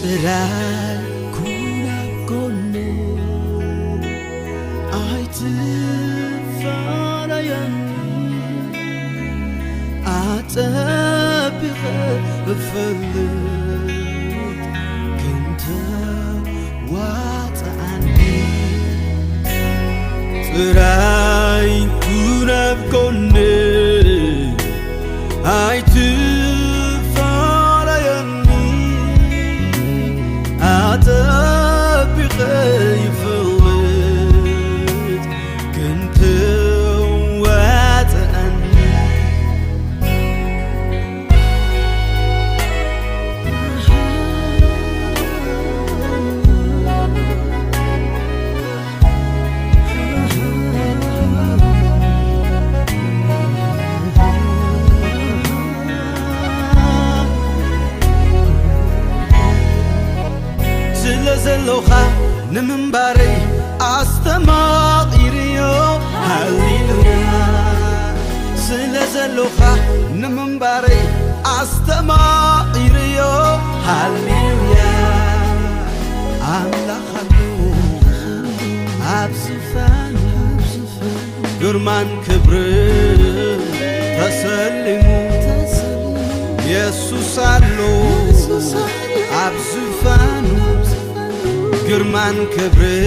تراي كونا كوني عايت فارياني أتبغ بفلت كنت واتعني تراي كونا كوني عايت أتبغي فلت كنت واتعني زلوخا نمنباري أستماغيريو هاليلويا زلوخا نمنباري أستماغيريو هاليلويا أملاخ أبزفان قرمان كبر تسلمو يسوس علو أبزفانو قرمان كبر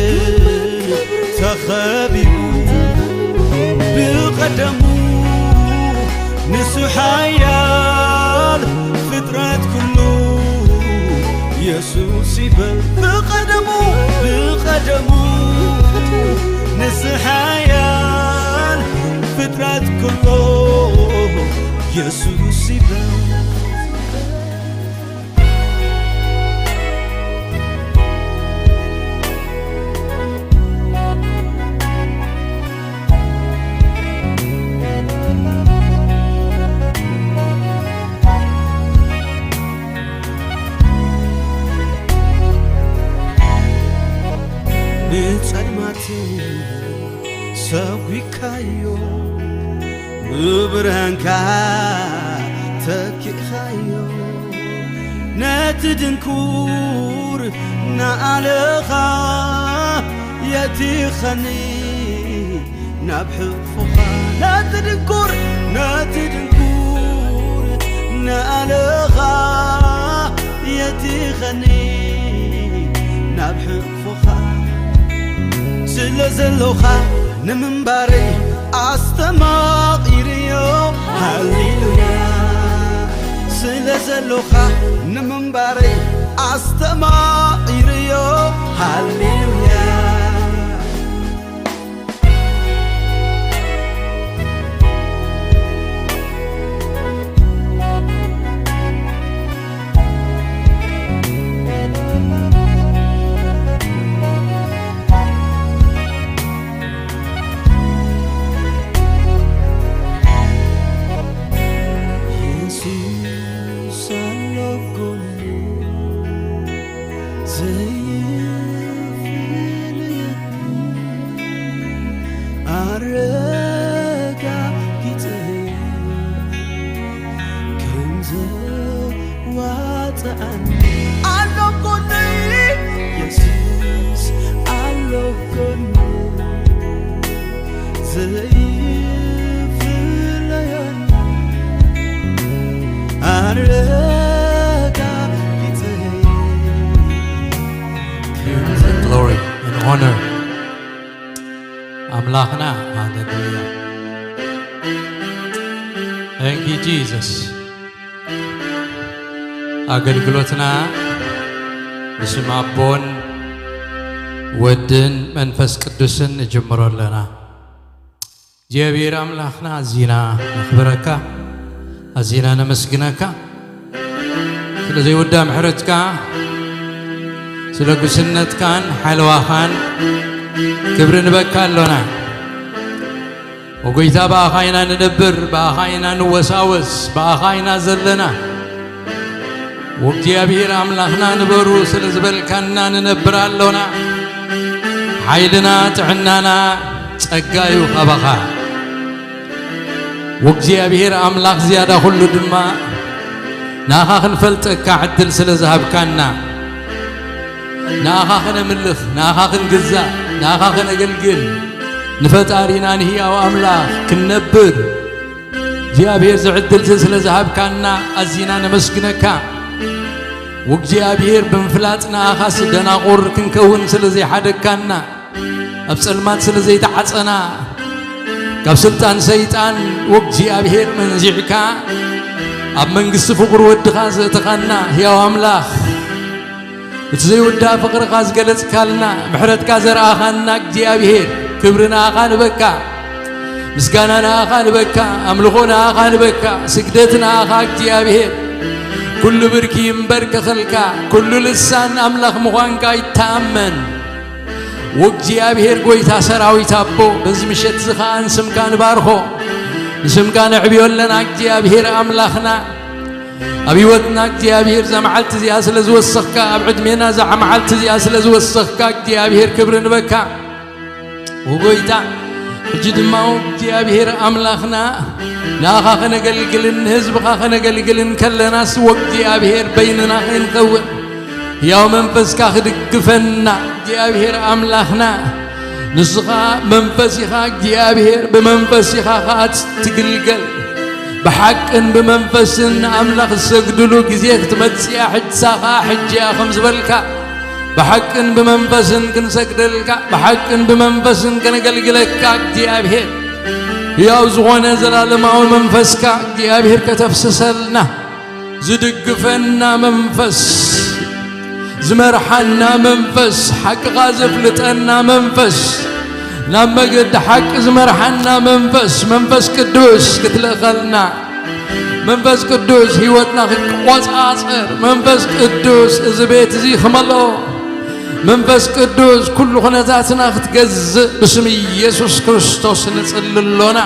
تخبيبو بقدمو نسحايال فطرات كله يسوس يبل بقدمو نسحايال فطرات كله يسوس يبل سوي كايو نبرهنكا تكي خايو ناتدنكور نعلخا يتيخني نبحفوخا ناتدنكور نعلخا يتيخني نبحفوخا زلوخا نمنباري أستماغيريو هاليلويا زلوخا نمنباري أستماغيريو هاليلويا Glory and honor. Amlachna, hallelujah. Thank you, Jesus. Aገልግሎትና በስመ አብ ወልድን መንፈስ ቅዱስን ጀምሮልና እግዚአብሔር አምላክና አዚና ነኽብረካ አዚና ነመስግነካ ስለዚህ ወዳ ምሕረትካ ስለ ጉስነትካን ሓልዋኻን ክብር ንበካ ኣሎና وقيتا بأخاينا ندبر بأخاينا نوساوس بأخاينا زلنا وبديابير أملاخنا نبرو سلزبل كنا ننبر اللونا حيلنا تعنانا تقايو خبخا وبديابير أملاخ زيادة كل دماء ناخا خنفلتك عدل سلزهب كنا ناخا خنملخ ناخا خنقزا ناخا خنقلقل نفتارينا نهي أو أملاخ كنبر جيابير زعدل سلسلة ذهب كاننا أزينا نمسكنك وجيابير بنفلاتنا أخاس دناغور كنكون سلزي حدك كاننا أبسلمات سلزي تعصنا كاب سلطان سيطان وجيابير من زعكا أب من قص فقر ودخاز تقانا هي أملاخ تزي ودا فقر غاز قلت كالنا محرت كازر آخانا جيابير كبرنا آخان بكا مسكاننا آخان بكا أملخونا آخان بكا سكدتنا آخاك جيابير كل بركي مبرك خلقا كل لسان أملخ مغانكا يتأمن وجيابير قويتا سراوي تابو بزمشت زخان سمكان بارخو سمكان عبيون لنا جيابير أملخنا أبيوتنا جيابير زمعلت زي أسلز وسخكا أبعد منا زعمعلت زي أسلز وسخكا جيابير كبرن بكا وقويتا جد ماو جيابير أملاخنا ناخا خنقلقلن هزبخا خنقلقلن كلنا سوق جيابير بيننا خنقون يوم منفسكا خدقفنا جيابير أملاخنا نسخا منفسخا جيابير بمنفسخا خات تقلقل بحق بمنفس أملاخ السجدلو جزيك تمتسيا حج ساخا حجيا خمس بلكا بحق بمنفس كنسجدلك بحق بمنفس كنقلقلك جيابير يا زغونا زلال ماو منفسك جيابير كتفسسلنا زدقفنا منفس زمرحنا منفس حق غازف لتنا منفس لما قد حق زمرحنا منفس قدوس كتلخلنا منفس قدوس هيوتنا قواصاصر منفس قدوس إذا بيت زي خملو منفس قدوس كل خناتاتنا ختجز باسم يسوع كريستوس نصللونا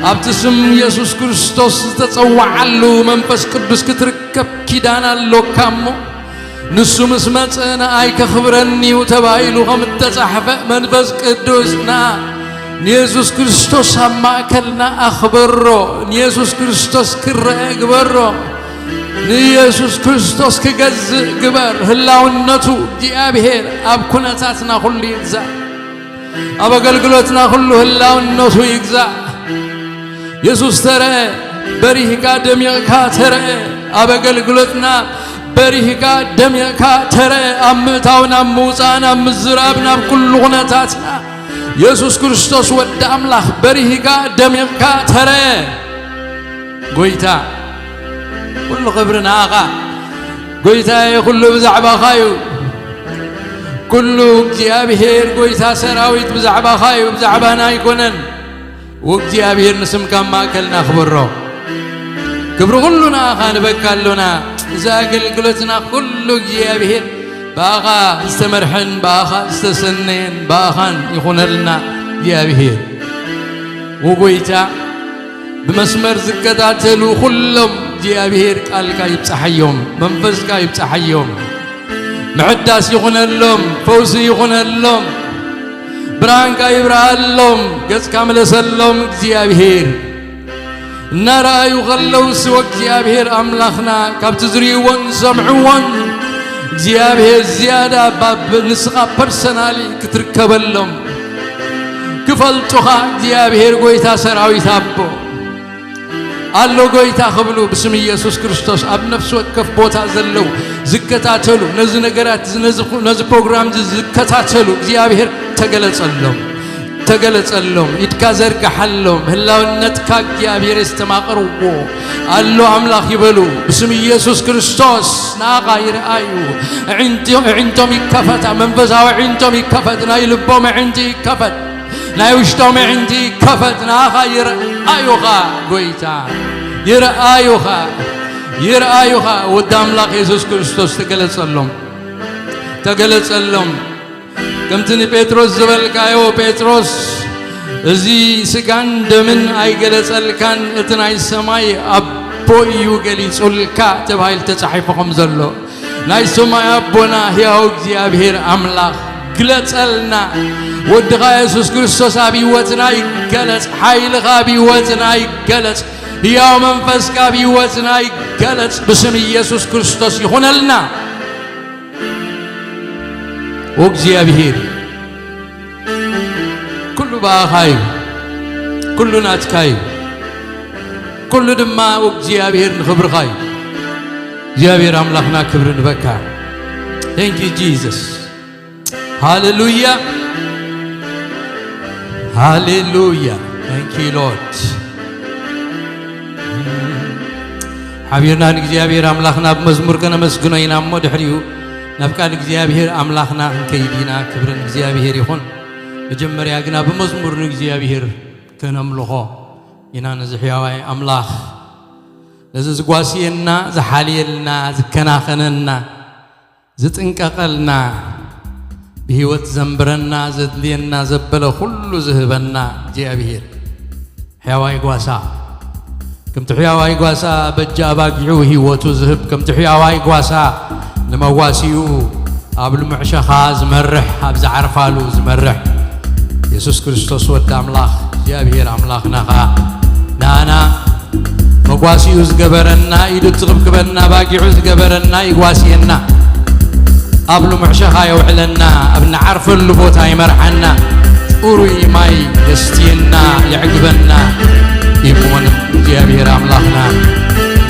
ابتسم يسوع كريستوس تتصوعلو منفس قدوس كتركب كيدانا لو كامو نسو مسمتنا اي كخبرني وتبايلو هم تتصحف منفس قدوسنا يسوع كريستوس ماكلنا اخبرو يسوع كريستوس كرغبرو يسوع كريستوس كجز جبر هلاونتو جيابير اب كناتاتنا كل يجزا اب اغلغلوتنا كل هلاونتو يجزا يسوع ترى بريهكا دميكا ترى اب اغلغلوتنا بريهكا دميكا ترى امتاونا موصانا مزرابنا كل كناتاتنا يسوع كريستوس ود املاح بريهكا دميكا ترى قويتا كل قبرنا آقا قويتا كل بزعبا خايو كل جيابير قويتا سراويت بزعبا خايو بزعبانا يكونن وجيابير نسم كم ما كلنا خبرو كبر كلنا آقا نبكالنا زاقل قلتنا كل جيابير باقا استمرحن باقا استسنين باقا يكون لنا جيابير وقويتا بمسمر زكتاتلو كلهم جيابير قالك يبصحيهم منفسك يبصحيهم معداس يغنى لهم فوز يغنى لهم برانك يبرا لهم قص كامل سلم جيابير نرى يغلو سوق جيابير املاخنا كابتزريون سمعون جيابير زياده باب نسخه بيرسونالي كتركب لهم كفلتها جيابير قويتا سراوي تابو الله قويتا خبلو بسم يسوع كريستوس اب نفس وقف بوتا زلو زكتاتلو نز نغرات نز بروجرام زكتاتلو እግዚአብሔር ተገለጸሎም ይትካዘር ከሐሎም ህላውነትካ እግዚአብሔር استماقرو الله አምላክ ይበሉ بسم ኢየሱስ ክርስቶስ ናቃ ይርአዩ عندهم ይከፈታ መንፈሳዊ عندهم ይከፈት ናይ ልቦም عندي ይከፈት ናይ ውሽጦም عندي ይከፈት ናቃ ይርአዩኻ ጎይታ يرأيها ودام لاق يسوع كريستوس تقلت اللهم كم تني بيتروس زبل كايو بيتروس እዚህ ስጋን ደምን ኣይገለጸልካን እቲ ናይ ሰማይ ኣቦ እዩ ገሊጹልካ ተባሂሉ ተጻሒፉኹም ዘሎ ናይ ሰማይ ኣቦና ሕያው እግዚአብሔር ኣምላኽ ግለጸልና ወድኻ ኢየሱስ ክርስቶስ ኣብ ሕይወትና ይገለጽ ሓይልኻ ኣብ ሕይወትና ይገለጽ ሕያው መንፈስካ ኣብ ሕይወትና ይገለጽ ብስም ኢየሱስ ክርስቶስ ይኹነልና ወእግዚአብሔር ኩሉ ባኻዩ ኩሉ ናትካዩ ኩሉ ድማ ወእግዚአብሔር ንኽብርኻዩ እግዚአብሔር አምላክና ክብር ንበካ Thank you Jesus Hallelujah Hallelujah Thank you Lord ሓቢርና ንእግዚአብሔር አምላክና በመዝሙር ከነመስግኖ ኢና እሞ ድሕሪኡ ናብ ቃል እግዚአብሔር አምላክና ክንከይድ ክብርን እግዚአብሔር ይኹን መጀመርያ ግና በመዝሙር ንእግዚአብሔር ከነምልኾ ኢና ነዚ ሕያዋይ አምላኽ ነዚ ዝጓስየና ዝሓልየልና ዝከናኸነና ዝጥንቀቐልና ብህይወት ዘንብረና ዘድልየና ዘበለ ሁሉ ዝህበና እግዚአብሔር ሕያዋይ ጓሳ ከምቲ ሕያዋይ ጓሳ በጃ ኣባጊዑ ህይወቱ ዝህብ ከምቲ ሕያዋይ ጓሳ ንመዋሲኡ ኣብ ልሙዕ ሸኻ ዝመርሕ ኣብ ዝዓርፋሉ ዝመርሕ ኢየሱስ ክርስቶስ ወዲ ኣምላኽ እግዚአብሔር ኣምላኽናኻ ናና መጓሲኡ ዝገበረና ኢዱ ትኽብክበና ባጊዑ ዝገበረና ይጓስየና ኣብ ልሙዕ ሸኻ የውዕለና ኣብ ንዓርፈሉ ቦታ ይመርሐና ጽሩይ ማይ የስትየና ይዕግበና ይኩን እግዚአብሔር አምላክና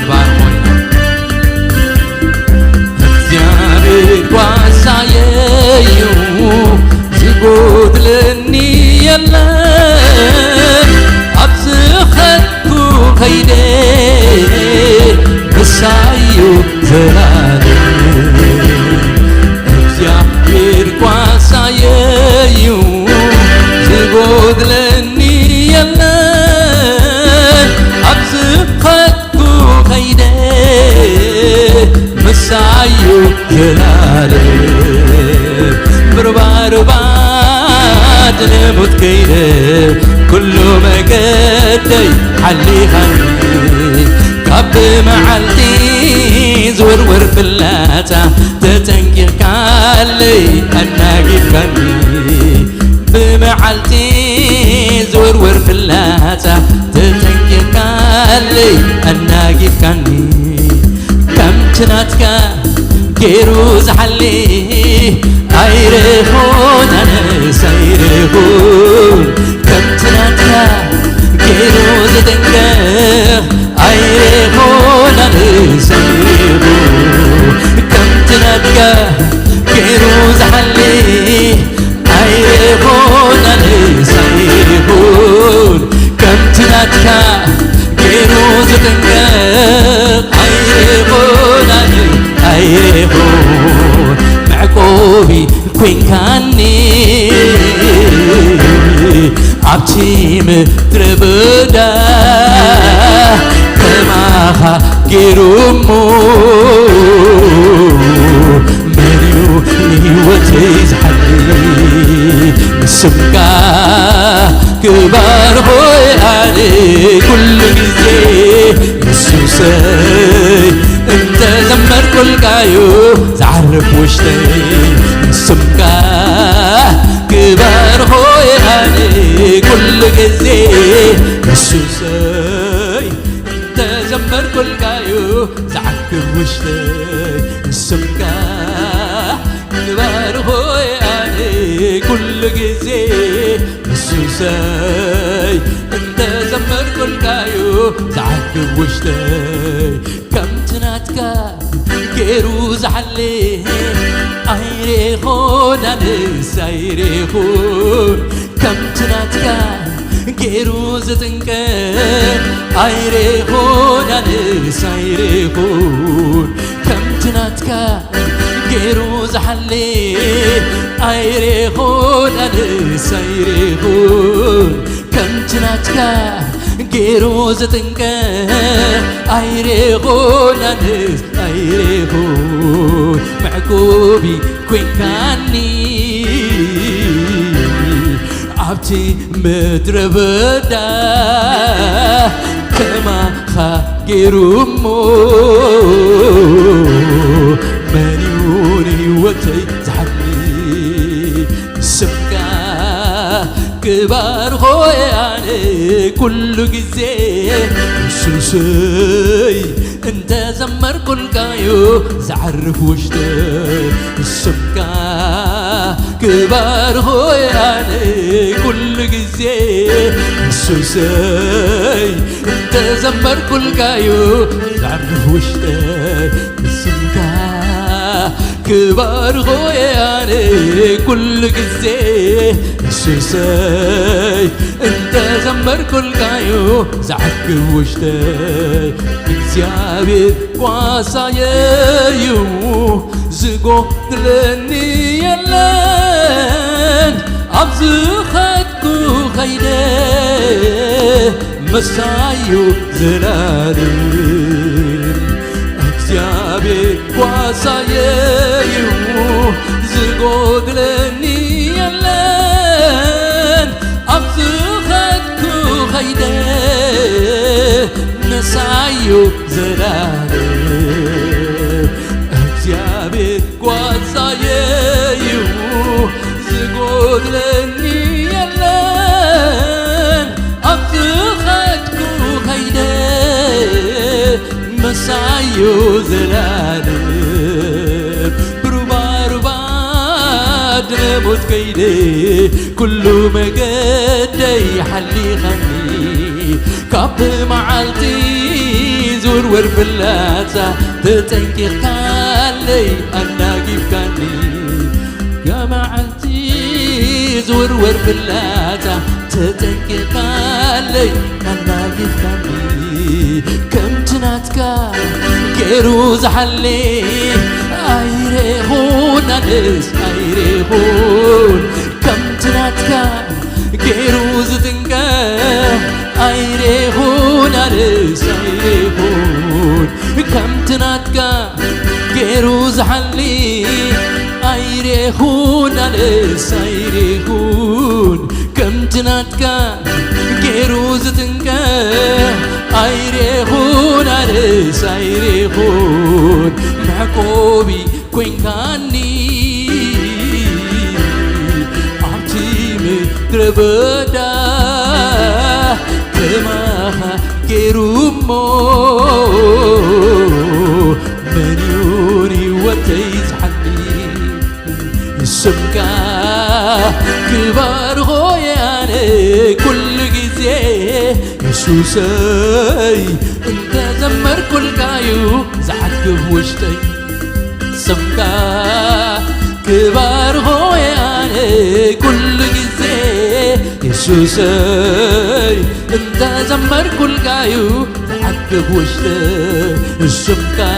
ንባርኮና እግዚአብሔር ጓሳየዩ ዝጎድለኒ የለን ኣብዝኸድኩ ከይደ ምሳዩ ዘላለም እግዚአብሔር ጓሳየዩ ዝጎድለኒ የለን ኣብዝኸድኩ ከይደ ምሳዩ ዘላለም ምርባርባት ንሙት ከይደ ኩሉ መገደይ ሓሊኻኒ ካብ መዓልቲ ዝውርውር ፍላጻ ተጠንቂቕካለይ ኣናጊድካኒ ብመዓልቲ ዝውርውር ፍላጻ ተጠንቂቕካለይ ኣናጊድካኒ ከምቲ ናትካ ገይሩ ዝሓሊ ኣይረኹን ኣነስ ኣይረኹን ከምቲ ናትካ ገይሩ ዝጥንቅቕ ኣይረኹን ኣነስ ኣይረኹን ከምቲ ናትካ ገይሩ ዝሓሊ ኣይረኹን ኣነስ ኣይረኹን ከምቲ ናትካ ገይሩ ዝጥንቅቕ ኣይረኹን ኣይረኹን መዕቆቢ ኮንካኒ ኣብቲ ምድረ በዳ ከማኻ ገይሩ እሞ መርዩ ንህይወተይ ዝሓሊ ንስምካ ክባርኾይ ኣነ ኩሉ ግዜ ኢየሱሰይ እንተዘመርኩልካዩ ዝዓርፍ ውሽጠይ ንስምካ ክባርኾይ ኣነ ኩሉ ግዜ ኢየሱሰይ እንተዘመርኩልካዩ ዝዓርፍ ውሽጠይ ንስምካ ክባርኾይ ኣነ ኩሉ ግዜ ኢየሱሰይ እንተዘመርኩልካዩ ዝዓርፍ ውሽጠይ ከምቲ ናትካ ገይሩ ዝሓሊ ኣይረኹን ኣነስ ኣይረኹን ከምቲ ናትካ ገይሩ ዝጥንቅቕ ኣይረኹን ኣነስ ኣይረኹን ከምቲ ናትካ ገይሩ ዝሓሊ ኣይረኹን ኣነስ ኣይረኹን ከምቲ ናትካ ገይሩ ዝጥንቅቕ ኣይረኹን ኣነስ ኣይረኹን መዕቆቢ ኮንካኒ ኣብ عبتي مدربدا كما خاقيرمو منيوني وتي زحلي سمكا كبار خوياني كل جزي سوسي انت زمر كل كايو زعرف وشتي السمكا كبار خوياني كل جزي سوسي انت زمر كل كايو زعرف وشتي السمكا كبار خوياني كل جزي سوسي انت زمر كل كايو زعرف وشتي እግዚአብሔር ቋሳየዩ ዝጎድለኒ የለን ኣብዝኸድኩ ኸይደ መሳዩ ዘላለም እግዚአብሔር ቋሳየዩ ዝጎድለኒ የለን ኣብዝኸድኩ ኸይደ نسايو زلالم እግዚአብሔር ቋሳየዩ ዝጎድለኒ የለን ኣብዝኸድኩ ኸይደ መሳዩ ዘላለም ብሩባሩባ ድነሞት ከይደ ኩሉ መገደይ ሓሊኸኒ كاب معالتي زور ورفلاتا تتنكر كالي أنا كيف كاني يا معالتي زور ورفلاتا تتنكر كالي أنا كيف كاني كم تناتكا كيروز حلي أيريهون أنس أيريهون كم تناتكا كيروز تنكا أيريهون أنس أيريهون كم تناتكا كيروز حلي أيريهون أنس أيريهون كم تناتكا كيروز تنكا أيريهون أنس أيريهون معكوبي كوين كاني عبتي مدربدا كما كيرومو منيوني وتيزحني السمكا كبار خوياني كل جزي يسوسي انت زمر كل كايو زعك بوشتي السمكا كبار خوياني كل جزي يسوسي انت زمر كل كايو تعقب وشتي السمكا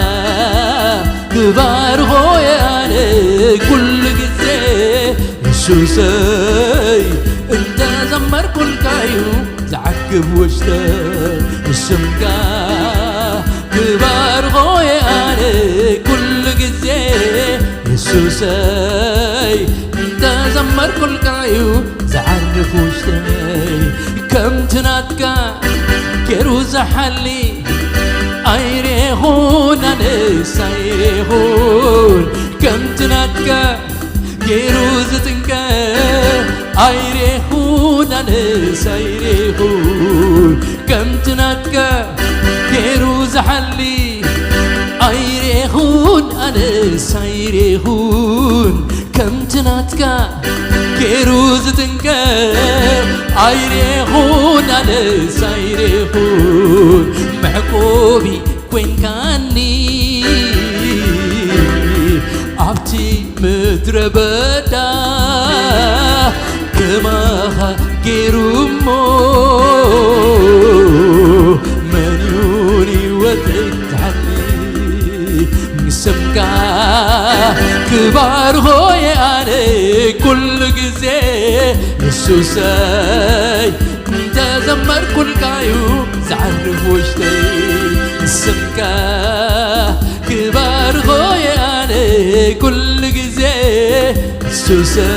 كبار خوياني كل جزي يسوسي انت زمر كل كايو تعقب وشتي السمكا كبار خوياني كل جزي يسوسي انت زمر كل كايو زعرف وشتي كم تناتكا كيروز حلي أيريهون أنس أيريهون كم تناتكا كيروز تنكا أيريهون أنس أيريهون كم تناتكا كيروز حلي أيريهون أنس أيريهون كم تناتكا كيروز تنكا أيريهون أنس أيريهون معكوبي كوين كاني عبتي مدربدا كما كيرومو منيوني وتتحلي سمكا كبار خوياني كل جزي يسوسي انت زمر كل كايو زعرف وشتي السمكا كبار خوياني كل جزي يسوسي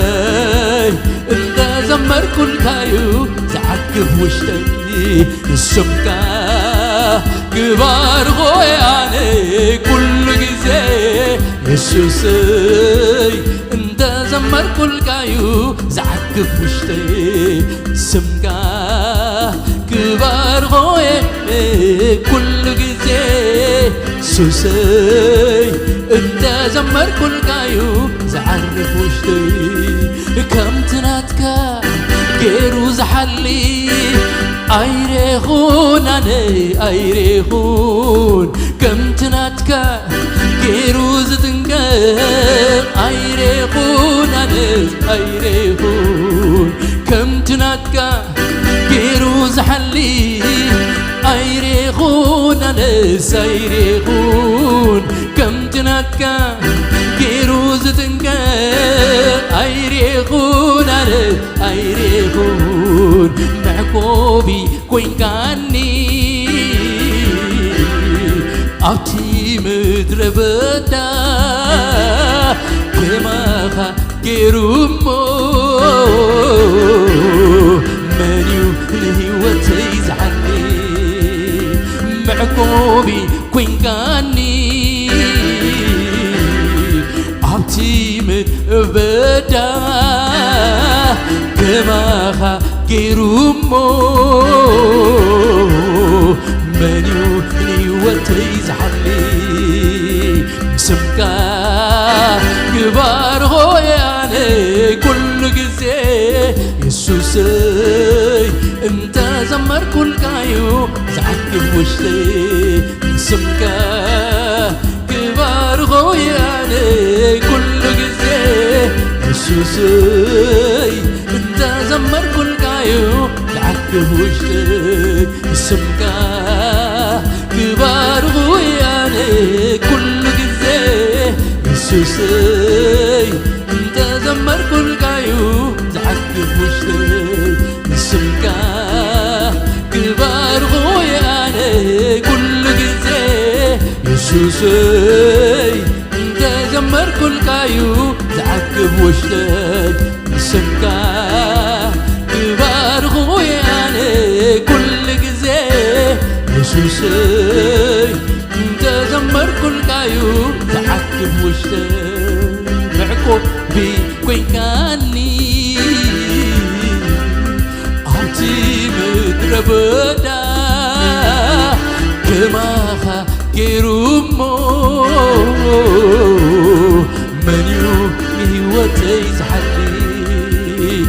انت زمر كل كل كايو زعكب وشتي السمكة كبار غوياني كل جزي يسوسي انت زمر كل كايو زعكب وشتي السمكة كبار غوياني كل جزي يسوسي انت زمر كل كايو زعرف وشتي كم تناتك غيرو زحلي ايريخون اني ايريخون كم تناتك غيرو زتنك ايريخون اني ايريخون كم تناتك غيرو زحلي ايريخون اني ايريخون كم تناتك غيرو زتنك ايريخون اني ايريخون معكوبي كوين كاني أبتي مدربتا كما خا كيرومو منيو الهوة يزعلني معكوبي كوين كاني أبتي مدربتا كما خا كيرومو منيو الهوة يزعلني سمكا كبار غوياني كل جزي يسوسي انت زمر كل كايو زعكب وشتي سمكا كبار غوياني كل جزي يسوسي انت زمر كل كايو زعكب وشتي سمكا كبار غوياني كل جزي يسوسي انت زمر كل كايو زعكب وشتي سمكا كبار غوياني كل جزي يسوسي انت زمر كل كايو زعكب وشتي سمكا كبار غوياني كل جزي يسوسي انت زمر كل كايو زعكب وشتي معكو بي كوين كاني أعطي مدربدا كما خا كيرومو منيو نهوتي زحلي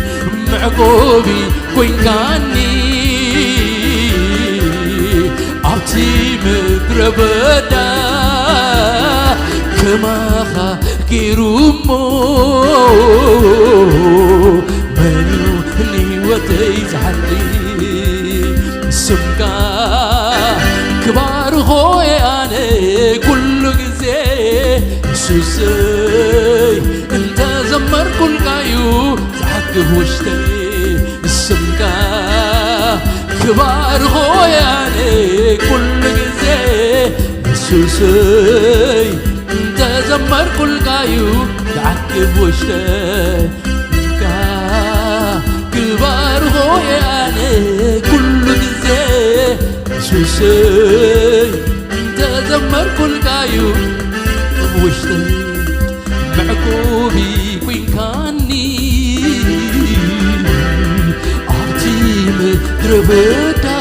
معكو بي كوين كاني أعطي مدربدا كما خا كيرومو منيو نهوتي زحلي سمكا كبار غوياني كل جزي يسوسي انت زمر كل كايو زعكب وشتي السمكا كبار غوياني كل جزي يسوسي انت زمر كل كايو زعكب وشتي كبار غوياني كل جزي يسوسي انت زمر كل كايو وشتي معكوبي كوين كاني أعطي مدربتا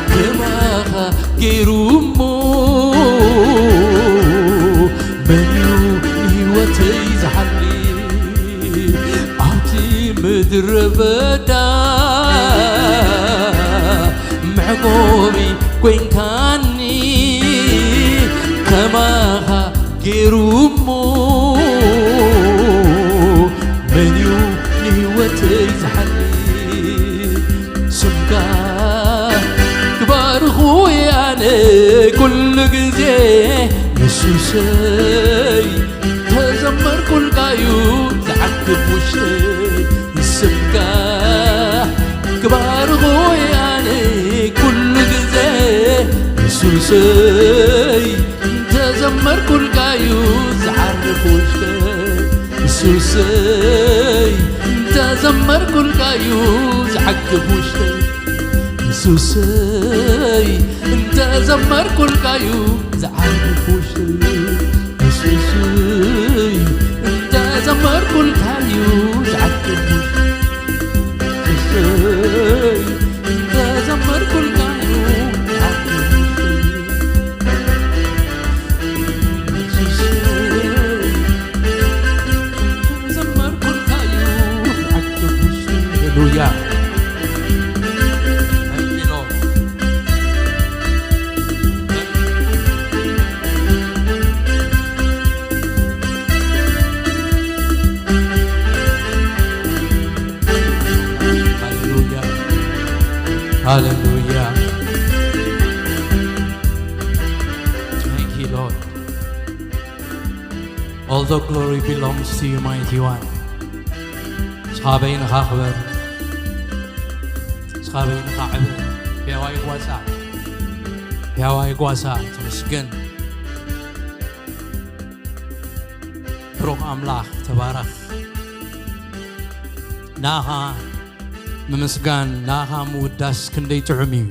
كما خا كيرومو منيو نهوتي زحلي أعطي مدربتا معكوبي كوين كاني كما خا كيرومو منيو نهوتي زحلي سمكا كبار خوياني كل جزي يسوسي تزمر كل كايو زعكب وشتي سمكا كبار خوياني كل جزي يسوسي تزمر كل كايو زعرف وشتي يسوسي زمر كل كايو زعقب وشتي يسوسي انت زمر كل كايو زعقب وشتي يسوسي انت زمر كل كايو زعقب وشتي انت زمر كل كايو زعقب Hallelujah. Thank you, Lord. Hallelujah. Hallelujah. Thank you, Lord. All the glory belongs to you, mighty one. صحابين خاخبر صحابين خاعبر في هواي قواسا في هواي قواسا تمسكن بروح أملاك تبارك ناها ممسكن ناها موداس كندي تعمي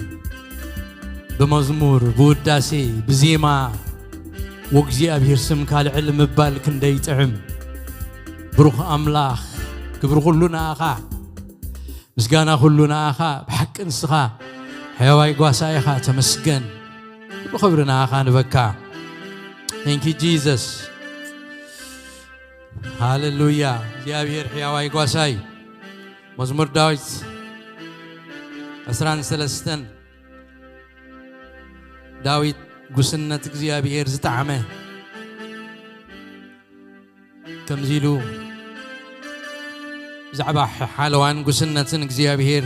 بمزمور بوداسي بزيما وقزي أبير سمكال علم ببال كندي تعم بروح أملاك كبر كلنا أخا مسجانا كلنا أخا بحق انسخا حيواي قواسا أخا تمسجن بخبرنا أخا نبكى. Thank you Jesus. Hallelujah. جابير حيواي قواساي مزمور داويت أسران سلستن داويت قسنة جابير زتعمه كم زيلو زعبا حالوان قسنة اكزيابير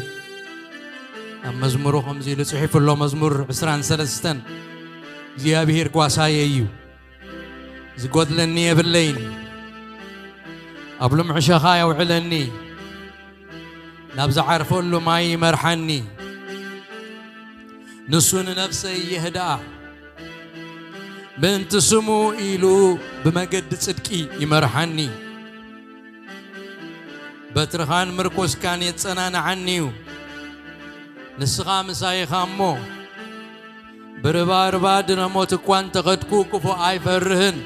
مزمورو خمزي لصحيف الله مزمور عسران سلستن اكزيابير قواساي ايو زقود لني بالليل قبل معشخايا وعلني نبزع عرفو له ماي مرحني نسون نفسي يهدا بنت سمو إلو بمجد صدقي يمرحني بترخان مركوز كان يتصنان عنيو نسخا مساي خامو بربا ربا دنموت كوان تغدكو كفو آي فرهن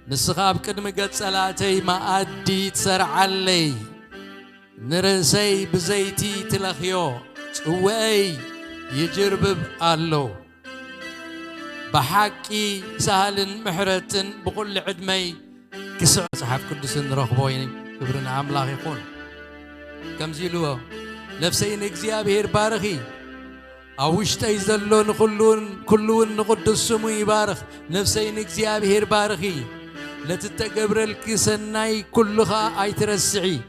نسخا بكدم قد صلاتي ما أدي تسرع لي نرسي بزيتي تلخيو وي يجربب قالو بحكي سهل محرتن بقول عدمي كسر صحاب قدسن رخبوين كبرنا أملاك يقول كم زيلوا نفسين اكزيابير بارخي أوشتي زلون كلون نقدس سمو يبارخ نفسين اكزيابير بارخي لا تتقبر الكسناي كلها أي ترسعي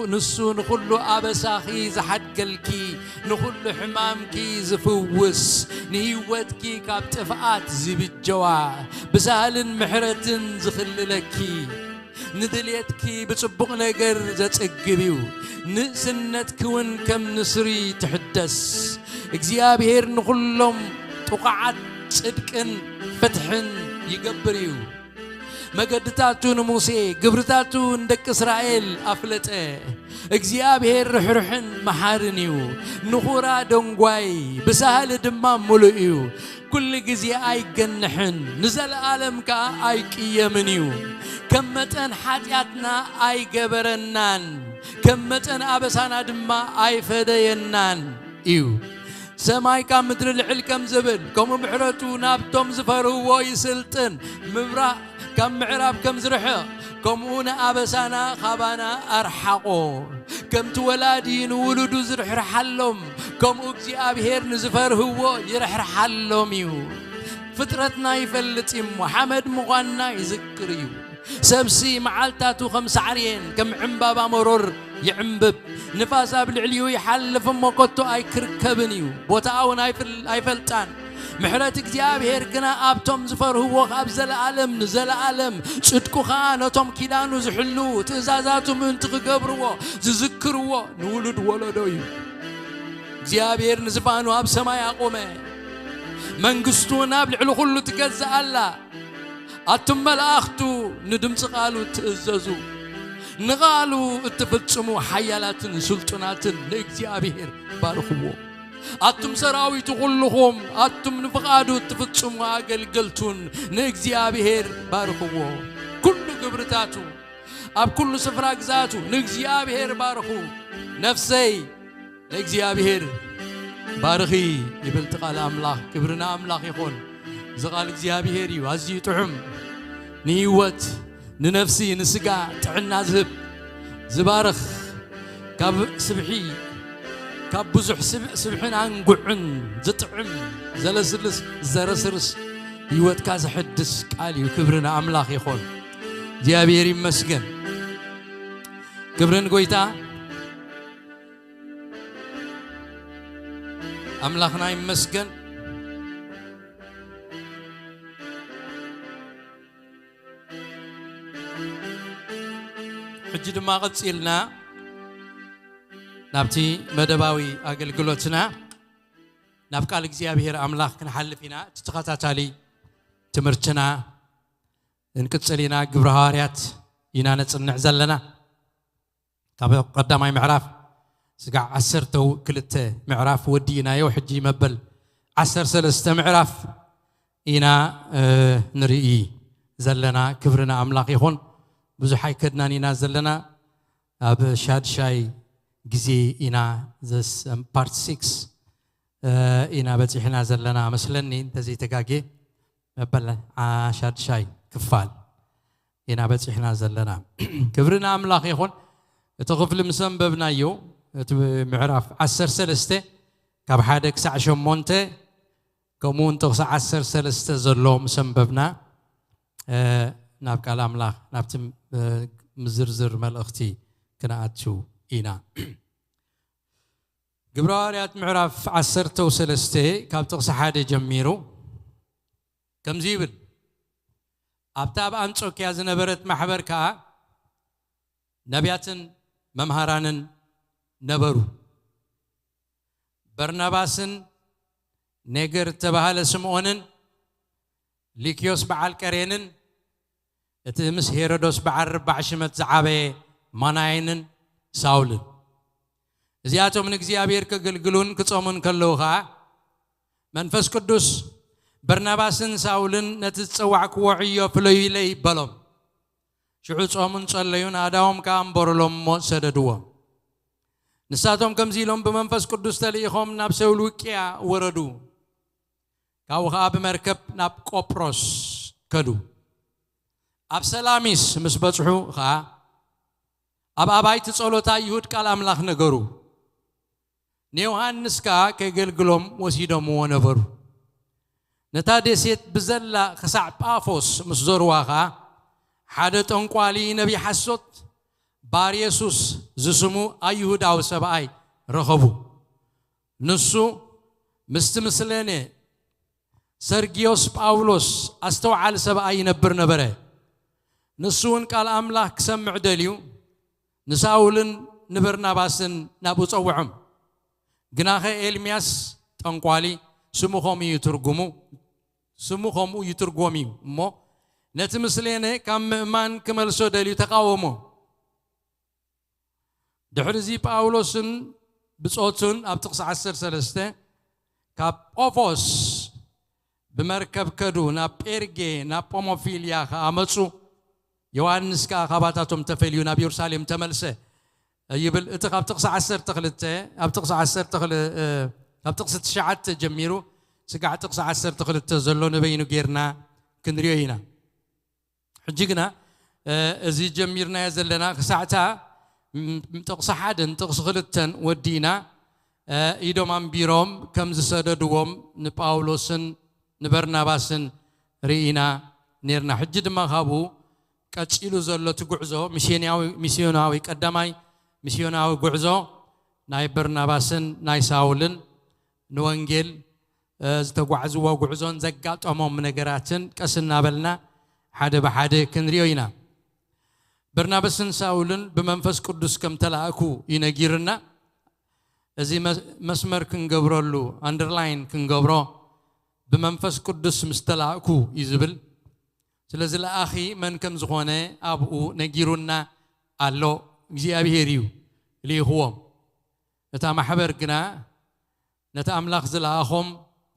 نسو نخلو أبساخي زحد قلكي نخلو حمامكي زفوس نهيوتكي كابتفقات زبي الجوا بسهل محرة زخللكي ندليتكي بصبغ نقر زتقبيو نسنتك ون كم نسري تحدس اكزيابير نخلهم توقعات صدقن فتحن يقبريو مقدتاتو نموسي قبرتاتو ندك إسرائيل أفلته اكزيابير رحرحن محارنيو نخورا دونغواي بسهل دمام ملؤيو كل جزي أي جنحن نزل عالمك أي كيمنيو كمتن حاجاتنا أي جبرنان كمتن أبسانا دما أي فدينان إيو سماي كم مدر العلكم زبل كم محرتو نابتم زفروا ويسلطن مبرا كم معراب كم زرحه كم أنا أبسانا خبانا أرحقو كم تولادين ولدو زرح رحلهم كم أجزي أبهير نزفر هو يرح رحلهم يو فترتنا يفلت محمد مغنى يذكريو سبسي معالتاتو 5 عرين كم عمبابا مرور يعمبب نفاسا بالعليو يحلف مقطو أي كركبنيو بوتاون أي فلتان محرتك እግዚአብሔር ግና አብቶም ዝፈርህዎ ካብ ዘለዓለም ንዘለዓለም ጽድቁ ኻነቶም ኪዳኑ ዝሕሉ ትእዛዛቱ ምን ትገብርዎ ዝዝክርዎ ንውሉድ ወለዶ እዩ እግዚአብሔር ንዝፋኑ ኣብ ሰማይ አቆመ መንግስቱ ናብ ልዕሊ ሁሉ ትገዛአላ አቱም መላእኽቱ ንድምጽ ቃሉ ትእዘዙ نغالو اتفتصمو حيالاتن سلطناتن لإግዚአብሔር بارخوه أتم سراوي تقولهم أتم نفقادو اتفتصمو أقلقلتون لإግዚአብሔር بارخوه كل قبرتاتو أب كل سفراق ذاتو لإግዚአብሔር بارخو نفسي لإግዚአብሔር بارخي يبلتقال أملاخ كبرنا أملاخ يخون زغال إግዚአብሔር يوازي طعم نيوت ننفسي نسقا تعنا زهب زبارخ كاب سبحي كاب بزح سبحين عنقعن زطعم زلسلس زرسرس يوت كاز حدس قالي وكبرنا أملاخ يخون እግዚአብሔር ይመስገን ክብርን ጎይታ አምላክና ይመስገን ሕጂ ድማ ቀጽልና ናብቲ መደባዊ አገልግሎትና ናብ ቃል እግዚአብሔር አምላክ ክንሐልፍ ኢና ተተኸታታሊ ትምህርትና እንቅጽሊና ግብረ ሐዋርያት ኢና ነጽንዕ ዘለና ካብ ቀዳማይ ምዕራፍ ስጋዕ 12 ምዕራፍ ወዲናዮ ሕጂ መበል 13 ምዕራፍ ኢና ንርኢ ዘለና ክብርና አምላክ ይኹን ብዙሕ ኣይከድናን ኢና ዘለና ኣብ ሻድሻይ ግዜ ኢና ዘስ ፓርት 6 ኢና በፂሕና ዘለና መስለኒ እንተዘይተጋጌ መበል ሻድሻይ كفال هنا بتحنا زلنا كبرنا أملاك يخون تغفل مسببنا يو معرف 10 كاب حدك ساعة شمونته كمون تغس 10 زلوا مسببنا ناب كلام الله نابت مزرزر مال أختي كنا أتشو إنا قبراريات معرف 10 كاب تغس حدا جميرو كم زيبل أبتاب أنصوكيا زنبرت محبر كا نبياتن ممهرانن نبرو برناباسن نيجر تبهال سمعونن ليكيوس بعال كرينن اتمس هيرودوس بعال ربع شمت زعابي مناينن ساولن زياتو من እግዚአብሔር كقلقلون كصومن كلوخا منفس قدوس برناباسن ساولن نتتصوعك وعيو فلوي لي بلوم شعو صومن صليون آداهم كام برلوم سددوا نساتهم كم زيلهم بمنفس قدوس تليخهم ناب سولوكيا وردو كاوخا بمركب ناب قبرص كدو أب سلاميس مسبطحو خا أب أبايت تصولوتا يهود كالاملاخ نغرو نيوهان نسكا كيقلقلهم وسيدهم ونفرو نتادسيت بزلا خسع بافوس مسزور واخا حدث انقوالي نبي حسوت باريسوس زسمو ايهود او سبعي رخبو نسو مستمسليني سرغيوس باولوس استوعال سبعي ينبر نبره نسون قال املاك سمع دليو نساولن نبرناباسن نابو صوعم غناخه إلمياس تنقوالي سموهم يترجموا سموهم يترجموا مو نتمسلينه كم من كمل سودالي تقاوموا دحرزي باولوسن بصوتن ابتقص 10 كاب اوفوس بمركب كدو نا بيرجي نا بوموفيليا خامصو يوحنس كا خباتاتهم تفليو نا بيرسالم تملسه يبل اتقاب تقص 10 تخلته ابتقص 10 تخل ابتقص تشعت جميرو سقع تقص 10 تخلته زلو نبينو غيرنا كنريوينا حجينا ازي جميرنا يزلنا ساعتها تقص حدن تقص خلتن ودينا ايدوم امبيروم كم زسددوم نباولوسن نبرناباسن رينا نيرنا حجد ما خابو قصيلو زلو تغعزو ميسيوناوي قداماي ميسيوناوي غعزو ناي برناباسن ناي ساولن نوانجيل زتغعزوا غعزون زقاطمم نغراتن قسنا بلنا حدا بحدا كنريوينا برناباسن ساولن بمنفس قدوس كم تلاكو ينغيرنا ازي مسمر كنغبرلو اندرلاين كنغبرو بمنفس قدوس مستلاكو يزبل سلازل اخي من كم زخونه ابو نغيرونا አሎ እግዚአብሔር እዩ ليخوم نتا محبر جنا نتا أملاك زلاهم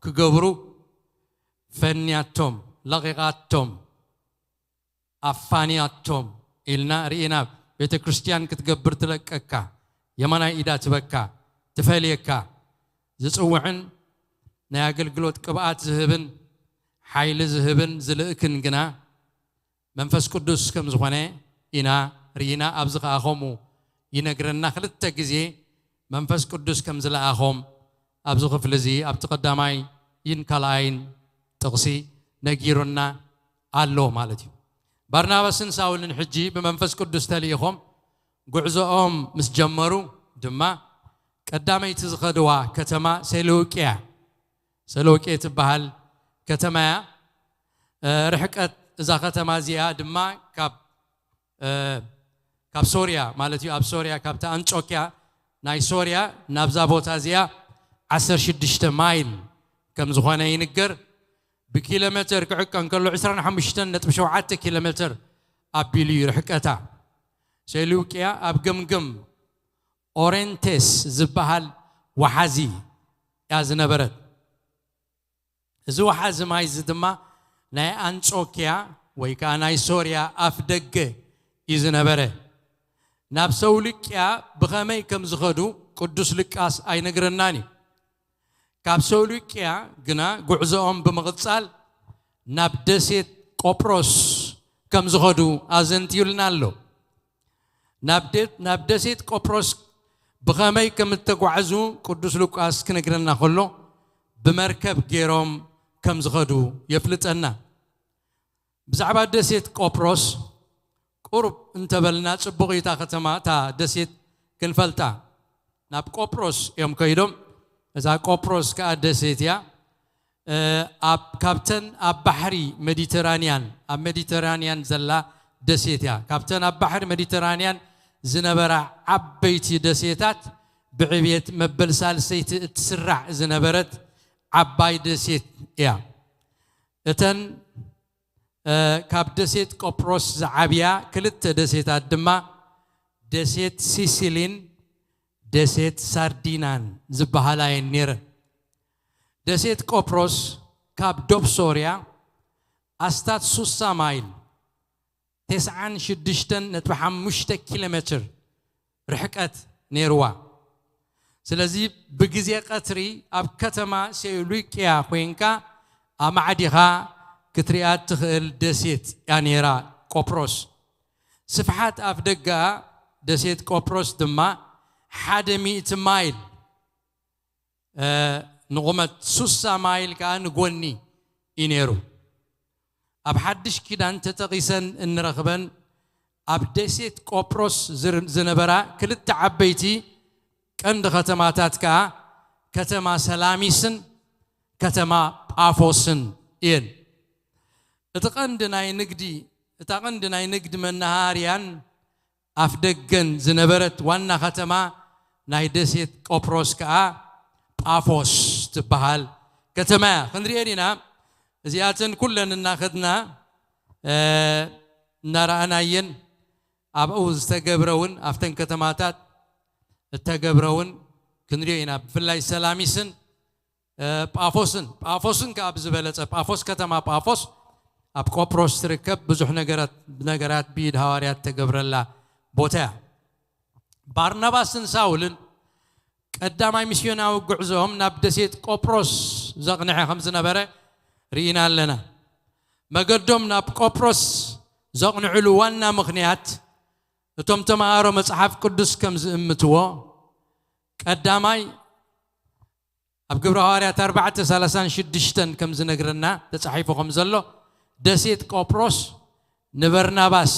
كجبرو فنياتهم لغيقاتهم أفانياتهم إلنا رينا بيت كريستيان كتجبر تلك أكا يمانا إذا تبكى تفعليكا زسوعن ناقل قلوت كبات زهبن حيل زهبن زلقن جنا منفس قدوس كم زخانة إنا رينا أبزق أخومو ينقرنا خلت تجزي منفس قدوس كم زلاهم أبزق فلزي أبتقدماي ينكلاين تقصي نجيرنا الله مالتي برنابس ساول الحجي بمنفس قدوس تليهم قعزهم مسجمرو دما قدامي تزخدوا كتما سلوكيا تبهل كتما رحقت إذا كتما زيا دما كاب سوريا مالتي أب سوريا كاب تأنشوكيا ناي سوريا نبزا بوتازيا 16 مايل كم زخانة ينقر بكيلومتر كعكان كله 25.7 كيلومتر أبيلي رحكتا سيلوكيا أبجمجم أورنتس زبهال وحزي يا زنبرت زو حزم هاي زدما ناي أنشوكيا ويكاناي سوريا أفدق يزنبره نابسولكيا بخمي كم زخدو قدوس لكاس أي نجرناني كابسولكيا جنا قعزهم بمغتصال نابدسيت قبرص كم زخدو أزنتيولنا له نابدسيت قبرص بخمي كم تقعزو قدوس لكاس كنجرنا خلو بمركب جيروم كم زخدو يفلتنا بزعبا دسيت قبرص قرب انتبلنا صبغيتا ختما تا دسيت كنفلتا ناب قبرص يوم كيدوم إذا قبرص كأدسيتيا أب كابتن أب بحري مديترانيان أب مديترانيان زلا دسيتيا كابتن أب بحر مديترانيان زنبرة عبيتي دسيتات بعبيت مبل سالسيت تسرع زنبرت عباي دسيت يا إتن كاب دسيت قبرص زعبيا كلت دسيتات دما دسيت سيسيلين دسيت ساردينان زبهالاين نير دسيت قبرص كاب دوب سوريا أستات سوسا مايل 9.6 كيلومتر رحقت نيروا سلازي بجزية قطري أب كتما سيلوكيا خوينكا أمعديها كتريات تخيل دسيت يعني را قبرص صفحات أفدقا دسيت قبرص دما 100 مايل نقومت سوسا مايل كأن قوني إنيرو أب حدش كده أنت تقيسن إن رغبن أب دسيت قبرص زنبرا كل تعبيتي كند ختماتات كا كتما سلاميسن كتما أفوسن إن اتقندنا ينقد من نهاريان أفدقن زنبرت وانا ختما نايدسيت قبرص كا أفوس تبهال كتما خندرينا زياتن كلنا ناخذنا نرانا أبوز تجبرون أفتن كتماتات تجبرون كندرينا في الله سلاميسن بافوسن كأب زبالة بافوس كتما بافوس أب قبرص تركب بزح نجارات بيد هواريات تجبر الله بوتا بارناباسن ساولن قدامي ميسيونا وقعزهم نبدسيت قبرص زغنحي 5 نبره رينا لنا ما قدمنا بقبرص زغن علوانا مغنيات تم تمارو مصحف قدس كم زمتو قدامي أبقبر هواريات 4:36 كم زنقرنا تصحيفو خمزلو دسيت قبرص نبرناباس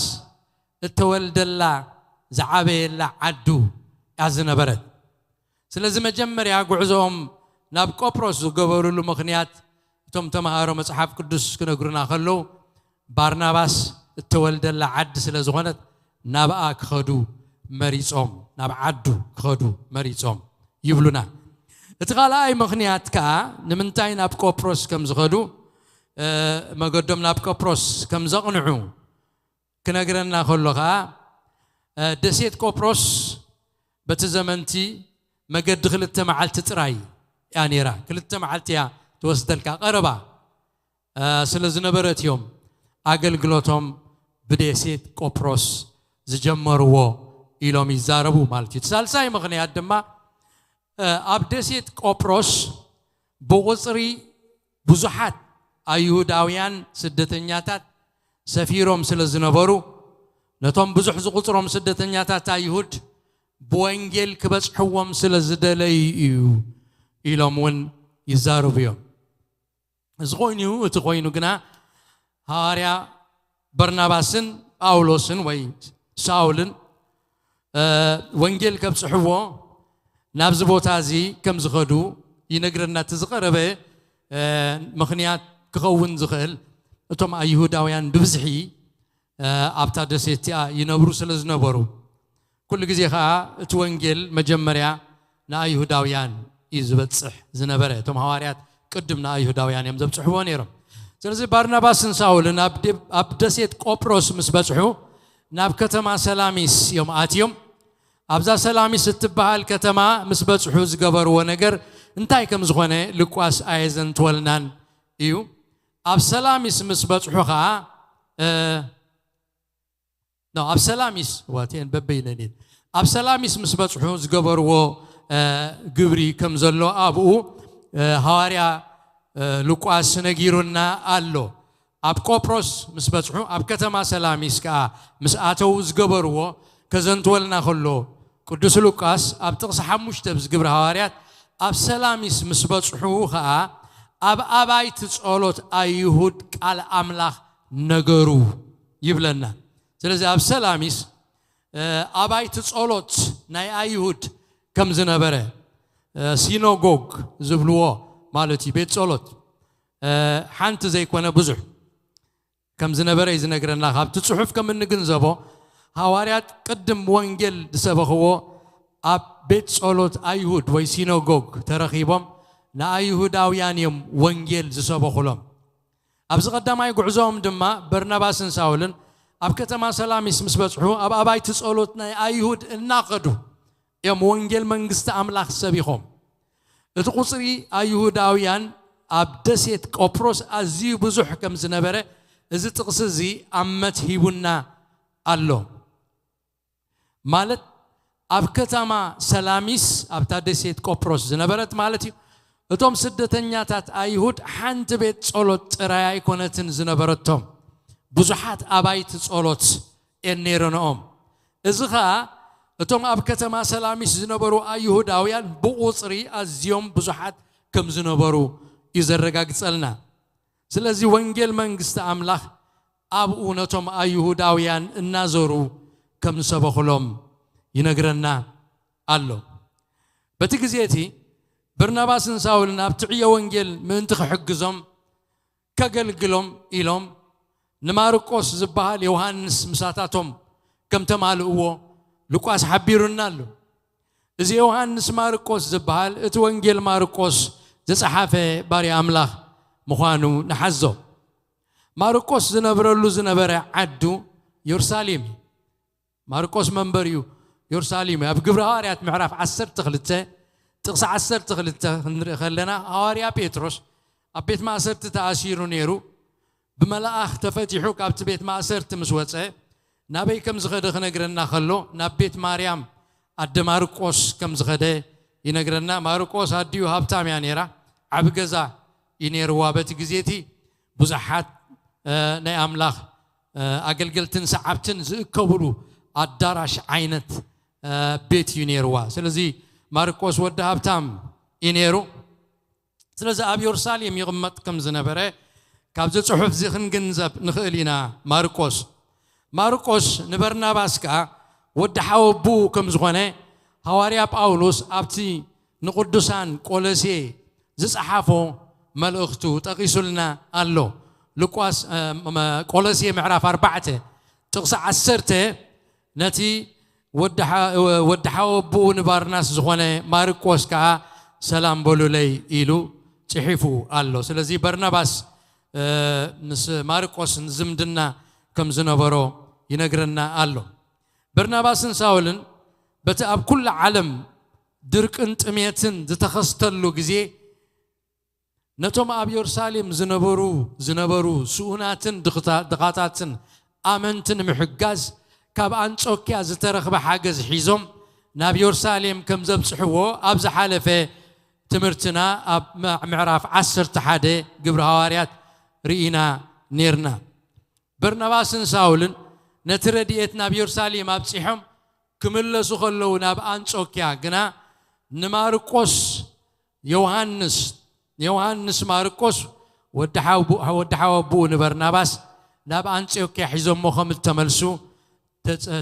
التولد الله زعابي الله عدو يازنا برد سلازم مجمر يا قعزهم ناب قبرص وقبروا له مغنيات تم تمهارو مصحف قدس كنقرنا خلو بارناباس التولد الله عد سلازغنت نابا كخدو مريصوم نابا عدو كخدو مريصوم يبلونا اتغالاي مغنيات كا نمنتاي ناب قبرص كم زغدو ما قدم ناب قبرص كم زغنعو كنقرنا خلوها دسيت كوبروس بتزمنتي مجد خلت معلت تراي يعني را خلت معلت يا توصلك قربا سلزنا برت يوم أقل قلتهم بديسيت كوبروس زجمروا إلهم يزاربوا مالتي تسالساي مغني الدما أبديسيت كوبروس بوصري بزحات أيهوداويان سدتنياتات سفيرهم سلزنا برو نتوم بزح زقطرهم سدتنياتات أيهود بوانجيل كبس حوام سلزدلي إلهم ون يزاربوا يوم زغوينيو تغوينو جنا هاريا برناباسن أولوسن وي ساولن وانجيل كبس حوا نابز بوتازي كم زغدو ينقرنا تزقربه مخنيات كخون زغل أتوم أيهوداويان ببزحي أبتا دسيتيا ينبرو سلز نبرو كل جزء خا توانجيل مجمريا نا أيهوداويان يزبط صح زنبره توم هواريات قدمنا أيهوداويان يمزب صحوان يرم سلزي بارناباس نساول أبدسيت قبرص مسبصحو ناب كتما سلاميس يوم آتيوم أبزا سلاميس تبها الكتما مسبصحو زقبر ونقر انتاي كم زغنه لقواس آيزن تولنان إيو أب سلاميس مسبصحو خا أب سلاميس واتين ببيننين أب سلاميس مسبصحو زقبر و قبري كم زلو أبو هاريا لوكاس نجيرنا ألو أب كوبروس مسبتحو أب كتما سلاميس كا مسأتو زجبرو كزنتولنا خلو قدس لوكاس أب تقصح مشتبز جبر هاريات أب سلاميس مسبتحو خا أب أبايت تصالوت أيهود على أملاخ نجرو يبلنا سلزي أب سلاميس أبايت تصالوت ناي أيهود كم زنبره سيناغوج زبلوه مالتي بيت صلوت حانت زي كنا بزح كم زنبره يزنقرنا خاب تصحف كم نجنزبه هواريات قدم وانجيل دسبخوه أب بيت صلوت أيهود وي سيناغوج ترخيبهم نا أيهوداويان يوم وانجيل دسبخولهم أبز قدام أي قعزهم دما برناباس نساولن أب كتما سلاميس مسبصحو أب أباي تصلوت نا أيهود الناقدو يوم وانجيل منجست أملاخ سبيخهم القصري أيهوداويان أبدسيت قبرص أزيو بزح كم زنبره إذا تقصزي أمت هيبنا الله مالت أبكتما سلاميس أبتدسيت قبرص زنبرت مالتي أتوم سدتنياتات أيهود حنت بيت صلوت رأي كونتن زنبرتهم بزحات أبايت صلوت النيرنهم إذا أتوم أبكتما سلاميس زنبرو أيهوداويان بقصري أزيوم بزحات كم زنبرو يزرقاق تسألنا سلازي وانجيل منجست أملاخ أبونتهم أيهوداويان النازرو كم سبخلهم ينقرنا الله بتكزيتي برناباس نساولنا بتعيا وانجيل من تخحقزهم كقلقلهم إلهم نماركوس زبهال يوهانس مساتاتهم كم تمالؤوا لوكاس حبيرنا له إذا يوهانس ماركوس زبهال اتوانجيل ماركوس زي صحافة باري أملاخ مخانو نحزو ماركوس زنبرلو زنبر عدو يرساليم ماركوس منبريو يرساليم أب قبر هاريات معرف 10 تخلته تقص 10 تخلته خلنا هاريا بيتروس أبيت ما أسرت تأشيرو نيرو بملاخ تفتحوك أبت بيت ما أسرت مسوته نبي كم زغده خنقرنا خلو نبيت مريم أد ماركوس كم زغده ينقرنا ماركوس هديو هابتام يعني را عبجزا ينيرو وابت جزيتي بزحات ناي أملاخ أقلقلتن سعبتن كبرو الدرش عينت بيت ينيروا سلزي ماركوس وده هابتام ينيرو سلزي أبي يرساليم يغمت كم زنبره كابز صحف زخن جنزب نخلينا ماركوس نبرنا باسكا ودحاو بو كم زغنه هواريا باولوس أبتي نقدسان قولسي زصحافو ملأختو تقيسلنا الله لقواس قولسي معرف 4 تقص 10 نتي ودحاو بو نبارناس زغنه ماركوس كا سلام بولو لي إلو تحفو الله سلزي برناباس نس ماركوس نزمدنا كم زنبرو ينقرنا الله برناباسن ساولن بتأب كل عالم درك انت ميتن زتخستلو جزي نتوم أب يرسالم زنبرو سؤناتن دقاتاتن آمنتن محجز كاب أنصوكيا زترخ بحاجز حيزم ناب يرسالم كم زبصحوه أبز حالفه تمرتنا أب معرف 10 تحدي قبر هواريات رئينا نيرنا برناباسن ساولن نترديت ناب يرسالم أبصحهم كملسو خلو ناب أنصوكيا جنا نماركوس يوحنس ماركوس ودحاو بو نبرناباس ناب أنصوكيا حزم مخم التملسو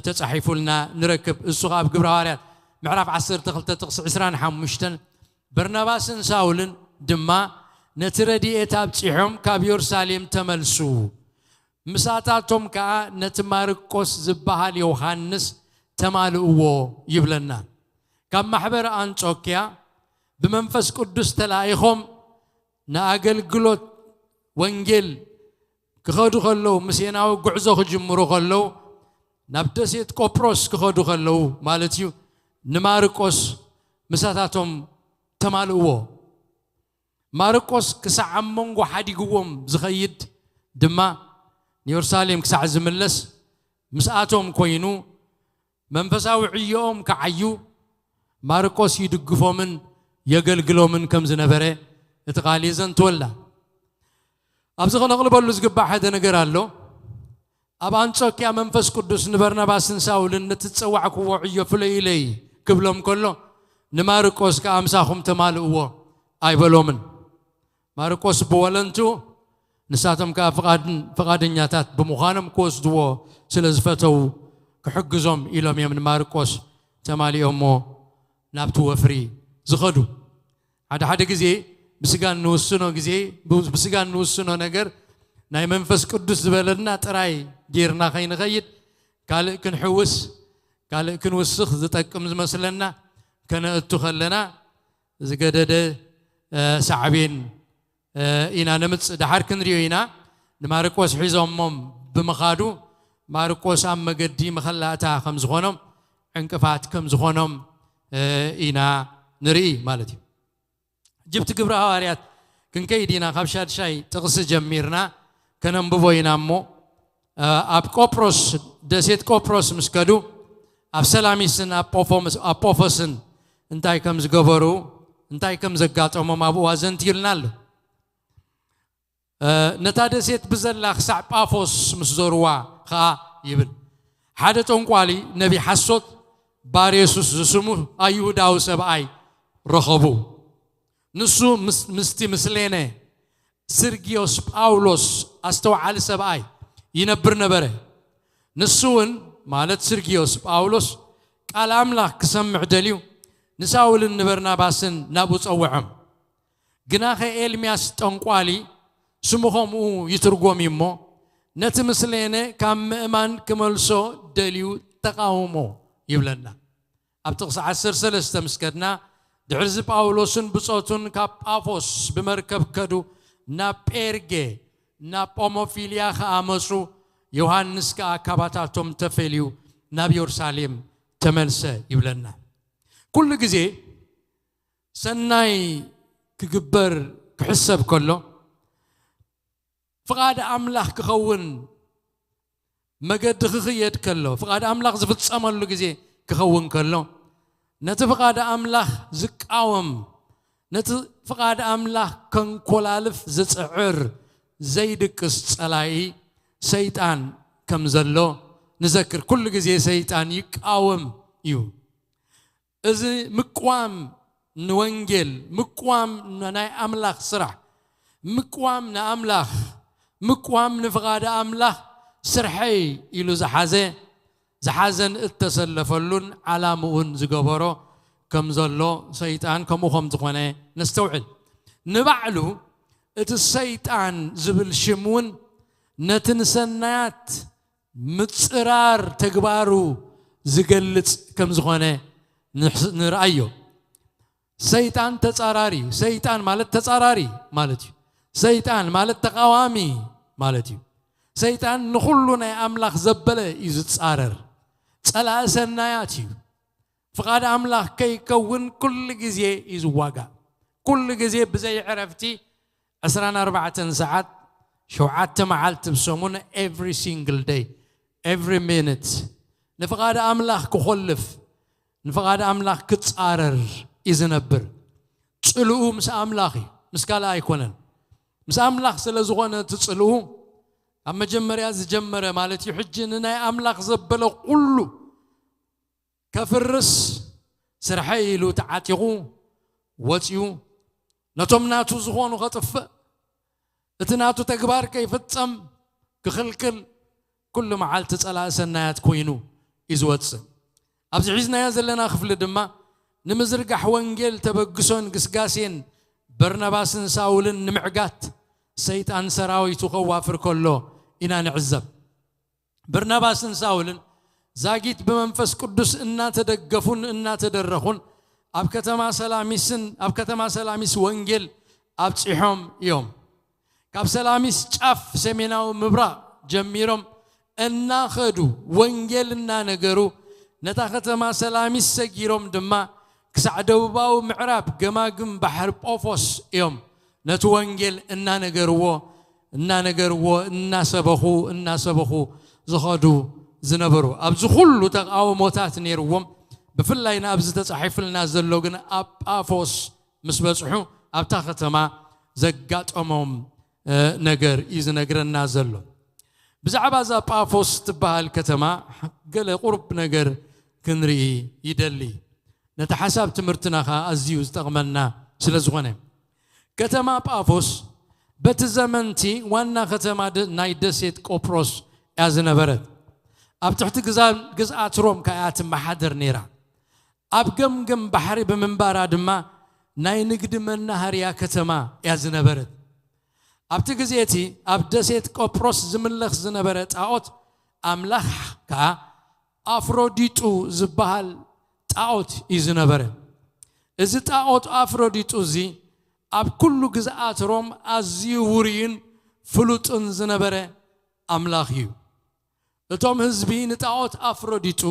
تتصحيفوا لنا نركب السقاب قبر هواريات معرف 10 تخلت تقص 25 برناباسن ساولن دما نترديت أبصحهم كاب يرسالم تملسو مساتاتهم كا نتماركوس زبهال يوحنس تمالؤو يبلنا كم محبر أنصوكيا بمنفس قدس تلايخهم ناقل قلوت وانجل كخدو خلو مسيناو قعزو خجمرو خلو نبدسيت كوبروس كخدو خلو مالتيو نماركوس مساتاتهم تمالؤو ماركوس كسعمونغو حديقوهم زخيد دما يرسالم كسع زملس مساتهم كوينو منفساوي عيوم كعيو ماركوس يدقفو من يقلقلو من كم زنبره اتقاليزن تولا أبزغ نغلب اللو زقبا حدا نقرالو أبا أنصوكيا منفس قدس نبرناباسن ساولن نتتصوعكو وعيو فلي إلي قبلهم كله نماركوس كأمساخم تمالؤو أي بلومن ماركوس بولنتو نساتم كفقادن ياتات بمخانم كوس دو سلزفتو كحجزهم إلى من ماركوس تمالي أمو نابتو وفري زخدو هذا جزء بسجان نوسنو جزء بسجان نوسنو نجر ناي منفس قدس بلدنا تراي جيرنا خين غيد قال كن حوس قال كن وسخ زتكم مثلنا كان اتخلنا زقدد سعبين إنا نمت دحر كنريوينا نماركوس حزمهم بمخادو ماركوس أم قدي مخلاتا خمس غنم انكفات خمس غنم إنا نري مالتي جبت قبر هواريات كن كيدينا خبشات شاي تغس جميرنا كنم بوينا مو أب كوبروس دسيت كوبروس مسكدو أب سلاميسن أب بوفسن انتاي كم زغبرو انتاي كم زغات أمم أبو وازن تيرنالو نتادسيت بزلاخ سعب أفوس مسزوروا خا يبل حدا تنقالي نبي حسوت باريسوس زسمو أيهوداو سبعي رخبو نسو مستي مسلينه سيرجيوس باولوس أستوى على سبعي ينبر نبره نسون مالت سيرجيوس باولوس قال أملاك كسمع دليو نساول النبرنا باسن نابوس أوعم جناخ إلمياس تنقالي سموهم يترقوا ميمو نتمسلينه كم إيمان كملسو دليو تقاومو يبلنا أبتقص 10 سلسة مسكدنا دعرز باولوسن بصوتن كاب أفوس بمركب كدو نا بيرجي نا بوموفيليا خامسو يوحنس كاكاباتاتهم تفليو نبي يرسالم تملسه يبلنا كل جزء سناي كجبر كحسب كله فقاد أملاح كخون مجد خيات كله فقاد أملاح زفت سامل لجزء كخون كله نتفقاد أملاح زك أوم نتفقاد أملاح كن كلالف زتعر زيدك السلاي سيطان كم زلو نذكر كل جزء سيطان يقاوم يو إذا مقوام نوانجيل مقوام ناي أملاح سرح مقوام نأملاح مقوام نفقاد أملاح سرحي إلو زحازن التسلفلون على مؤن زقبرو كم زلو سيطان كم وخم تقواني نستوعد نبعلو السيطان زبل شمون نتنسنات متصرار تقبارو زقلت كم زقواني نرأيو سيطان تتصاراري سيطان مالت تتصاراري مالتي سيطان مالت تقوامي مالتي سيطان نخلنا أملاخ زبلة يزتصارر ጸላእሰናያት እዩ ፍቃድ ኣምላኽ ከይከውን ኩሉ ግዜ ይዝዋጋእ ኩሉ ግዜ ብዘይ ዕረፍቲ 24 ሰዓት 7 መዓልቲ ብሰሙን every single day every minute ንፍቃድ ኣምላኽ ክኸልፍ ንፍቃድ ኣምላኽ ክጻረር ይዝነብር ጽልኡ ምስ ኣምላኽ ምስ ካል ኣይኮነን ምስ ኣምላኽ ስለ ዝኾነ ትጽልኡ ኣብ መጀመርያ ዝጀመረ ማለት እዩ ሕጂ ንናይ ኣምላኽ ዘበለ ኩሉ ከፍርስ ስርሐ ኢሉ ተዓጢቑ ወፂኡ ነቶም ናቱ ዝኾኑ ከጥፍእ እቲ ናቱ ተግባር ከይፍጸም ክኽልክል ኩሉ መዓልቲ ጸላእሰናያት ኮይኑ ይዝወፅእ ኣብዚ ሒዝናዮ ዘለና ክፍሊ ድማ ንምዝርጋሕ ወንጌል ተበግሶን ግስጋሴን በርናባስን ሳውልን ንምዕጋት ሰይጣን ሰራዊቱ ከዋፍር ከሎ ኢና ንዕዘብ በርናባስን ሳውልን ዛጊት በመንፈስ ቅዱስ እናተደገፉን እናተደረኹን ኣብ ከተማ ሰላሚስ ወንጌል ኣብጽሖም እዮም ካብ ሰላሚስ ጫፍ ሰሜናዊ ምብራቅ ጀሚሮም እናኸዱ ወንጌል እናነገሩ ነታ ከተማ ሰላሚስ ሰጊሮም ድማ ክሳዕ ደቡባዊ ምዕራብ ገማግም ባሕር ጶፎስ እዮም ነቲ ወንጌል እናነገርዎ እናሰበኹ ዝኸዱ ዝነበሩ ኣብዚ ኩሉ ተቃውሞታት ነይርዎም ብፍላይ ኣብዚ ተጻሒፍልና ዘሎ ግን ኣብ ጳፎስ ምስ በጽሑ ኣብታ ከተማ ዘጋጠሞም ነገር እዩ ዝነግረና ዘሎ ብዛዕባ ዛ ጳፎስ ትበሃል ከተማ ገለ ቁርብ ነገር ክንርኢ ይደሊ ነቲ ሓሳብ ትምህርትና ኣዝዩ ዝጠቕመና ስለ ዝኾነ ከተማ ጳፎስ በቲ ዘመንቲ ዋና ከተማ ናይ ደሴት ቆጵሮስ እያ ዝነበረት ኣብ ትሕቲ ግዝኣት ሮም ከኣ ትመሓደር ነይራ ኣብ ገምገም ባሕሪ ብምንባራ ድማ ናይ ንግዲ መናሃርያ ከተማ እያ ዝነበረት ኣብቲ ግዜ እቲ ኣብ ደሴት ቆጵሮስ ዝምለኽ ዝነበረ ጣዖት ኣምላኽ ከዓ ኣፍሮዲጡ ዝበሃል ጣዖት እዩ ዝነበረ እዚ ጣዖት ኣፍሮዲጡ እዚ ኣብ ኩሉ ግዝኣት ሮም ኣዝዩ ውሩይን ፍሉጥን ዝነበረ ኣምላኽ እዩ እቶም ህዝቢ ንጣዖት ኣፍሮዲጡ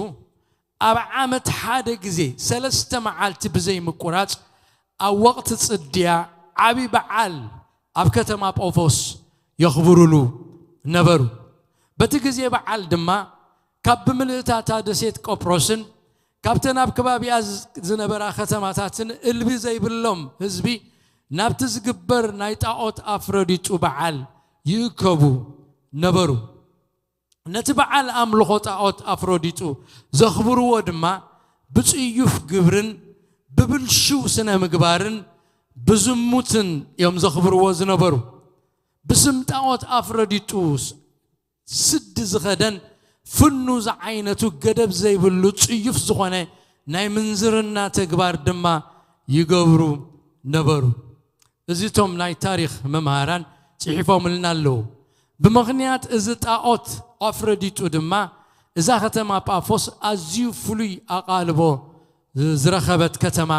ኣብ ዓመት ሓደ ግዜ 3 መዓልቲ ብዘይ ምቁራጽ ኣብ ወቕቲ ጽድያ ዓቢ በዓል ኣብ ከተማ ጳፎስ የኽብሩሉ ነበሩ በቲ ግዜ በዓል ድማ ካብ ብምልእታታ ደሴት ቆጵሮስን ካብተን ኣብ ከባቢያ ዝነበራ ከተማታትን እልቢ ዘይብሎም ህዝቢ ናብቲ ዝግበር ናይ ጣዖት ኣፍሮዲጡ በዓል ይእከቡ ነበሩ ነቲ በዓል ኣምልኾ ጣዖት ኣፍሮዲጡ ዘኽብርዎ ድማ ብጽዩፍ ግብርን ብብልሽው ስነ ምግባርን ብዝሙትን እዮም ዘኽብርዎ ዝነበሩ ብስም ጣዖት ኣፍሮዲጡ ስድ ዝኸደን ፍኑ ዝዓይነቱ ገደብ ዘይብሉ ጽዩፍ ዝኾነ ናይ ምንዝርና ተግባር ድማ ይገብሩ ነበሩ እዚቶም ናይ ታሪኽ መምሃራን ጽሒፎምልና ኣለዉ ብምኽንያት እዚ ጣዖት ኣፍሮዲጡ ድማ እዛ ከተማ ጳፎስ ኣዝዩ ፍሉይ ኣቓልቦ ዝረኸበት ከተማ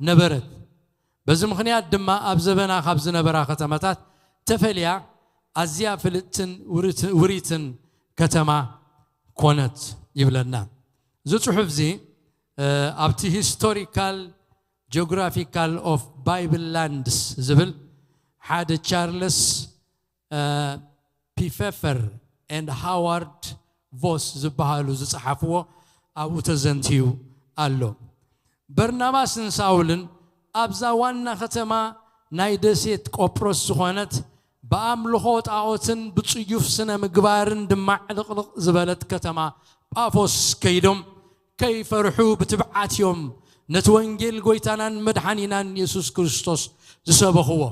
ነበረት በዚ ምኽንያት ድማ ኣብ ዘበና ካብ ዝነበራ ከተማታት ተፈልያ ኣዝያ ፍልጥትን ውሪትን ከተማ ኮነት ይብለና እዚ ጽሑፍ እዚ ኣብቲ ሂስቶሪካል ጂኦግራፊካል ኦፍ ባይብል ላንድስ ዝብል ሓደ ቻርልስ ፒፌፈር ኤንድ ሃዋርድ ቮስ ዝበሃሉ ዝጸሓፍዎ ኣብኡ ተዘንትዩ ኣሎ በርናባስን ሳውልን ኣብዛ ዋና ከተማ ናይ ደሴት ቆጵሮስ ዝኾነት በኣምልኾ ጣዖትን ብጽዩፍ ስነ ምግባርን ድማ ዕልቕልቕ ዝበለት ከተማ ጳፎስ ከይዶም ከይፈርሑ ብትብዓትዮም ነቲ ወንጌል ጎይታናን መድሓኒናን ኢየሱስ ክርስቶስ ዝሰበኽዎ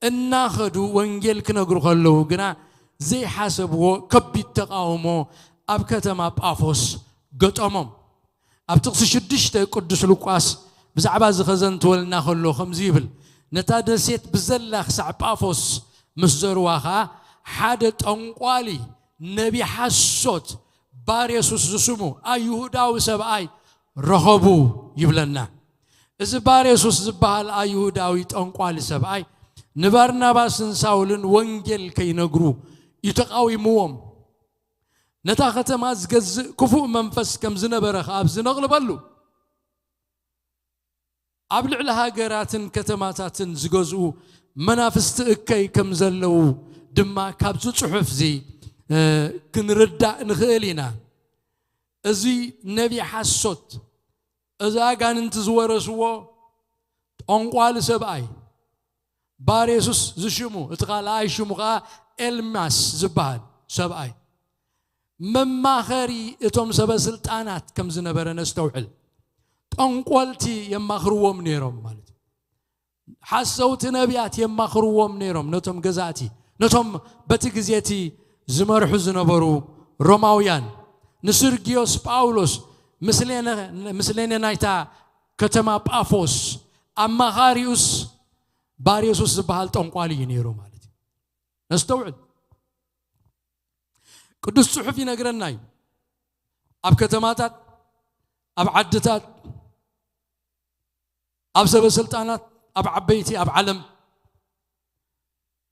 እናኸዱ ወንጌል ክነግሩ ከለዉ ግና ዘይሓሰብዎ ከቢድ ተቃውሞ ኣብ ከተማ ጳፎስ ገጠሞም ኣብ ጥቕሲ 6 ቅዱስ ሉቃስ ብዛዕባ ዝኸዘንትወልና ከሎ ከምዚ ይብል ነታ ደሴት ብዘላ ክሳዕ ጳፎስ ምስ ዘርዋኻ ሓደ ጠንቋሊ ነቢ ሓሶት ባርየሱስ ዝስሙ ኣይሁዳዊ ሰብኣይ ረኸቡ ይብለና እዚ ባርየሱስ ዝበሃል ኣይሁዳዊ ጠንቋሊ ሰብኣይ ንባርናባስን ሳውልን ወንጌል ከይነግሩ ይተቃዊምዎም نتا ختم أزجز كفو منفس كم زنبرخ أبز نغلبلو أبلع لها جراتن كتماتاتن زجزو منافست إكي كم زلو دما كابزو صحف زي كنردع نخيلنا أزي نبي حسوت أزا كان انتزور سوا أنقال سبعي باريسوس زشمو اتقال عايشمو قا الماس زبال سبعي مما خري اتوم سبا سلطانات كم زنبرا نستوحل أنقالتي يما خروهم نيرهم مالت حسوت نبيات يما خروهم نيرهم نتوم قزاتي نتوم بتقزيتي زمرحو زنبرو روماويان نسرجيوس باولوس مسلينا نايتا كتما بافوس أما غاريوس باريوس زبال تنقالي نيرو مالتي نستوعب قدس صحفي نقرناي أب كتماتات أب عدتات أب سبب سلطانات أب عبيتي أب علم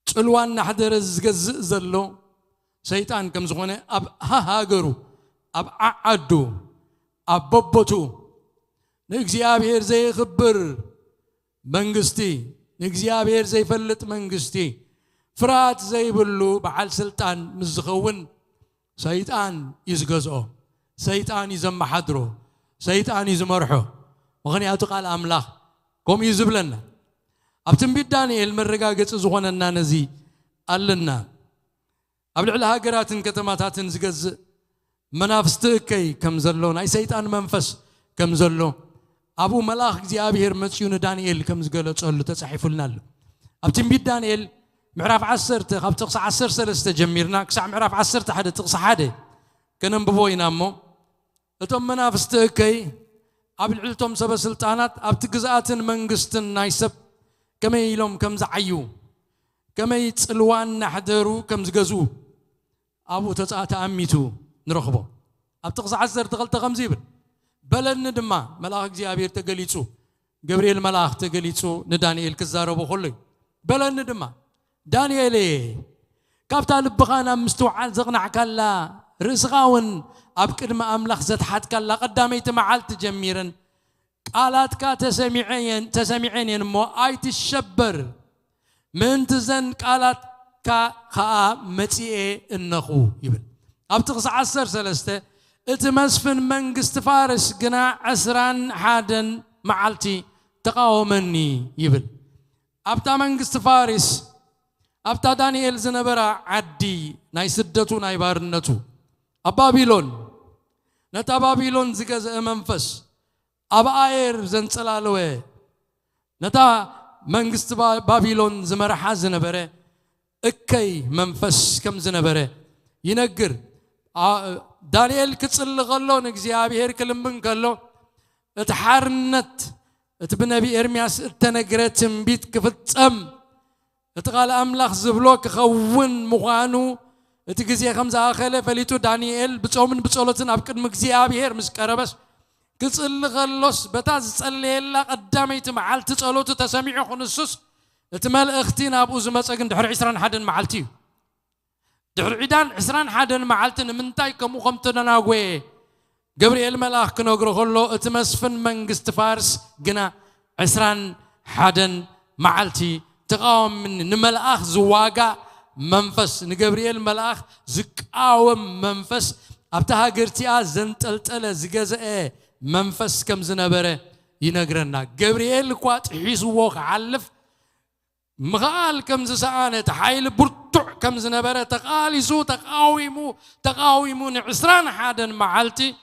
تلوان نحضر الزقزق زلو سيطان كم زغونه أب هاجرو أب عدو أب ببتو نكزيابير زي خبر منغستي نكزيابير زي فلت منغستي فرات زي بلو بعال سلطان مزخون سيطان يزغزو سيطان يزم حضرو سيطان يزمرحو وغنياتو قال أملاخ قوم يزبلنا أبتن بيت دانيال مرقاقت زغوننا نزي قالنا أبلع لها قراتن كتماتاتن زغز منافستكي كم زلون أي سيطان منفس كم زلون أبو ملاخ زيابير متشيون دانيال كم زقلت صلو تصحيف لنا أبتن بيت دانيال معرف عسرت خب تقصى عسر سلسة جميرنا كسع معرف عسرت حد تقصى حدا كنن ببوينا مو أتم منافستكي أبل علتم سب سلطانات أبتجزاتن منجستن نايسب كما يلوم كم زعيو كما يتسلوان نحضرو كم زجزو أبو تسعة أميتو نرخبو أبتقصى عسر تغلط خمسيبن بلن ندما ملاك زيابير تقليتو جبريل ملاك تقليتو ندانيال كزارو بخلي بلن ندما دانيالي كابتال بخانا مستوعال زغنع كلا رزقاون أبكر ما أملخ زت حد كلا قدامي تمعلت جميرا قالات كا تسمعين مو آيت الشبر من تزن قالات كا خا متي النخو يبل أبتقص عسر سلسته اتمسفن منقست فارس قنا عسران حادن معلتي تقاومني يبل أبتا منقست فارس أبتا دانيال زنبرا عدي ناي سدتو ناي بارنتو أبابيلون نتا بابيلون زجاز منفس أباير زنسلالوه نتا منقست بابيلون زمرحا زنبره اكي منفس كم زنبره ينقر دانيال كتسل غلو نكزيابير كلمبن كلو اتحارنت اتبنبي إرمياس اتنقرت بيت كفتسم اتقال أملاخ زبلوك خون مغانو اتجزي خمسة آخره فليتو دانيال بتصومن بتصولتن أبكر مكزيابير مسكربس كتسل غلوس بتاز تسلي إلا قدامي تمعال تسألوتو تسميعو خنصوص اتمال اختين أبو زمساقن دحر عسران حدن معالتي دحر عيدان عسران حدن معالتن منتاي كمو خمتنا ناقوي جبريل ملاخ كنوغرو خلو اتمسفن منقست فارس قنا عسران حدن معالتي تقاوم من نملاخ زواقا منفس نجبريل ملاخ زكاوم منفس أبتها قرتيا زنتلتلا زجزاء منفس كم زنبره ينقرنا جبريل قوات حيسوق علف مغال كم زسانة حيل برتع كم زنبره تقاليسو تقاويمو عسران حدا معلتي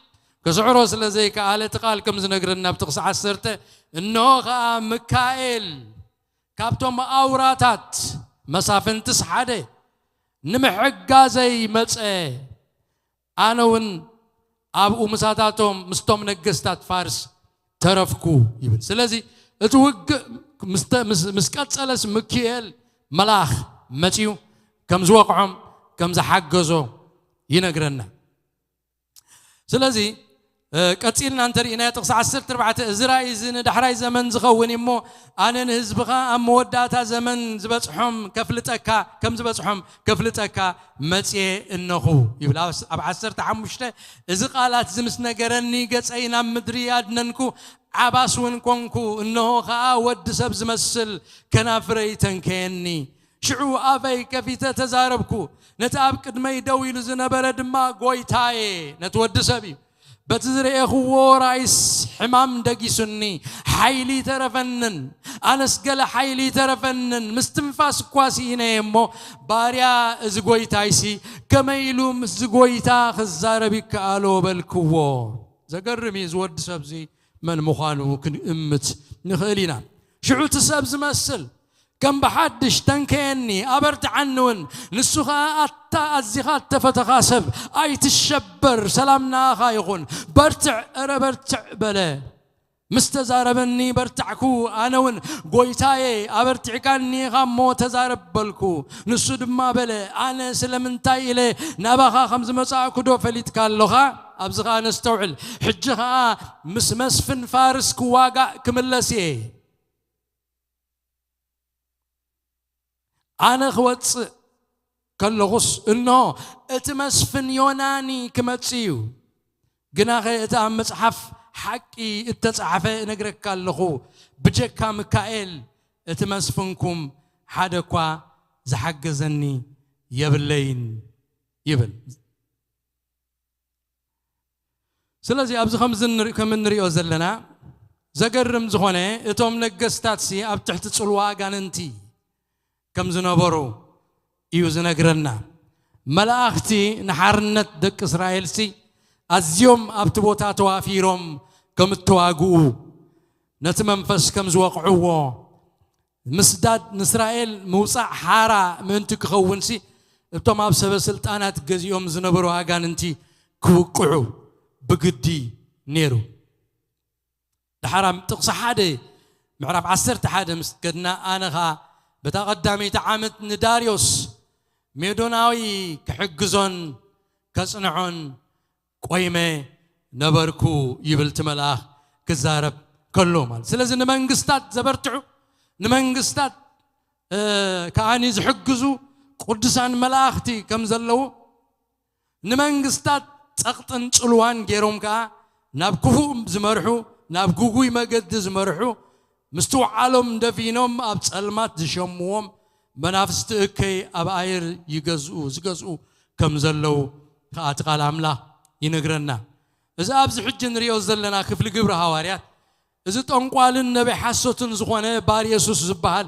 كسعروس لزي كآلة تقال كم زنقرنا بتقص عسرته إنه مكائيل كابتوم أوراتات مسافن تسحده نمحقا زي متسئ أناون أبو مساتاتهم مستوم نقستات فارس ترفكو يبل سلازي اتوق مسكات سلس مكيال ملاخ متيو كم زوقعهم كم زحقزو ينقرنا سلازي قتيلنا انترينا تقص 14 ازراي زين دحراي زمن زخون يمو انا نحزبخا ام موداتا زمن زبصحم كفلتكا كم زبصحم كفلتكا مصي انخو يبلا اب 15 از قالات زمس نغرني غصينا مدري ادننكو عباس ونكونكو انه خا ود سب زمسل كنافري تنكني شعو افاي كفيته تزاربكو نتاب قدمي دويل زنبره دما غويتاي نتود سبي بتزرع خوارايس حمام دقي سني حيلي ترفنن أنا سجل حيلي ترفنن مستنفاس قاسي نيمو باريا زقوي تايسي كما يلوم زقوي تا خزار بك ألو بالكوا زقرمي زود سبزي من مخانو كن أمت نخلينا شعوت سبز مسل كم بحدش تنكيني أبرت عنون نسخة أتا الزخات تفتخاسب أي تشبر سلامنا خايقون برتع أنا برتع بلا مستزاربني برتعكو أنا ون قويتاي أبرتعكني غمو تزارب بالكو نسود ما بلا أنا سلمنتاي إلي نبخا 5 مساعكو دو فليت كاللغا أبزغا نستوعل حجها مسفن فارس كواقع كملسي أنا خوات كاللغس إنه اتمسفن يوناني كمتسيو جناخي اتام مصحف حقي اتتصحفه نغرك كاللغو بجكا ميكائيل اتمسفنكم حدكوا زحجزني يبلين يبل سلازي ابز خمزن كمن ريو زلنا زغرم زخونه اتوم نغستاتسي اب تحت صلوا غاننتي كم زنبرو يوزنا قرنا ملاختي نحرنت دك إسرائيل سي أزيوم أبتبوتا توافيرهم كم التواقو نتمنفس كم زوقعوه مسداد نسرائيل موسع حارة من تكخون سي ابتما بسبب سلطانات قزيوم زنبرو هاقان انتي كوقعو بقدي نيرو الحرام تقصى حادي معرف 10 حادي مستقدنا أنا خا بتقدمي تعامت نداريوس ميدوناوي كحجزون كصنعون قويمة نبركو يبلت ملاخ كزارب كله مال سلازي نمنقستات زبرتعو نمنقستات كأني زحجزو قدسان ملاختي كم زلو نمنقستات تقطن صلوان جيروم كا نابكوفو زمرحو نابكوكوي مقد زمرحو مستوى عالم دفينهم أب سلمات زشموهم منافست كي أب عير يجزؤ كم زلوا كأتقال عملا ينقرنا إذا أبز حجن ريو زلنا خفل قبر هواريات إذا تنقال النبي حسوتن زخانة بار يسوس زبال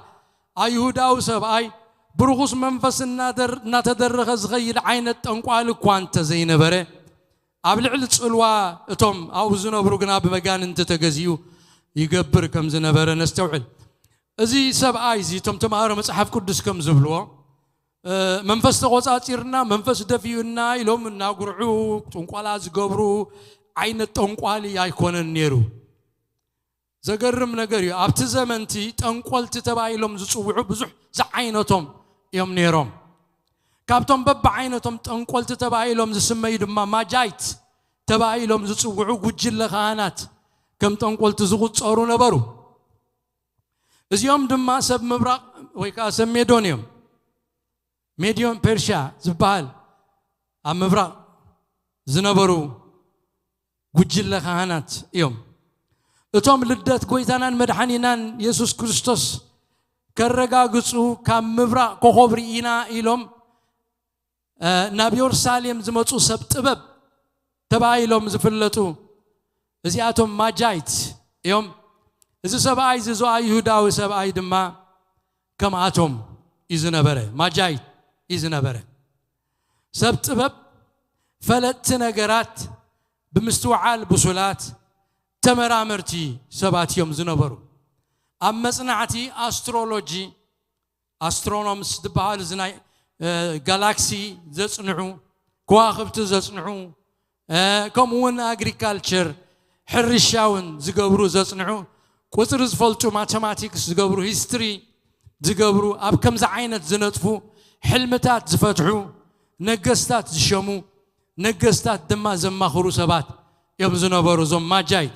أيهودا وسبعي بروخس منفس ناتدرخ زغير عينة تنقال كوانت زين بره أبلع لتسألوا توم أو زنا بروقنا بمكان انت تجزيو يقبر كم زنبرة نستوعل أزي سبعي زي تمهار مصحف قدس كم زبلوا منفس تغوصاتيرنا منفس دفيونا يلوم ناقرعو تنقوالا زقبرو عين التنقوالي يكون النيرو زقرم نقريو أبت زمنتي تنقوال تتبعي لهم زصوعو بزح زعينتهم يوم نيروم كابتم بب عينتهم تنقوال تتبعي لهم زسمي دما ما جايت تبعي لهم زصوعو وجل خانات كم تنقل تزغط صاروا نبرو اليوم دم سب مبرق ويكاسم ميدونيوم ميديوم بيرشا زبال أم مبرق زنبرو وجل خانات يوم اتوم لدت كويتانان مدحنينان يسوس كريستوس كرقا قصو كم مبرق كخبرينا إلهم نبيور ساليم زمتو سبتبب تبعي لهم زفلتو إزياتهم ما جايت يوم إذا سبعي زوا يهودا وسبعي دما كم عاتهم إذن بره ما جايت إذن بره سبت بب فلت نجارات بمستوعال بسولات تمرامرتي سبعة يوم زنبرو أما صنعتي أسترولوجي أسترونومس دبال زناي جالاكسي زصنعو كواكب تزصنعو كمون أغريكالتشر حرشاون زقبرو زصنعو قصر زفلتو ماتماتيكس زقبرو هيستوري زقبرو أب كم زعينة زنطفو حلمتات زفتحو نقستات زشمو نقستات دما زما خرو سبات يوم زنبرو زم ماجايت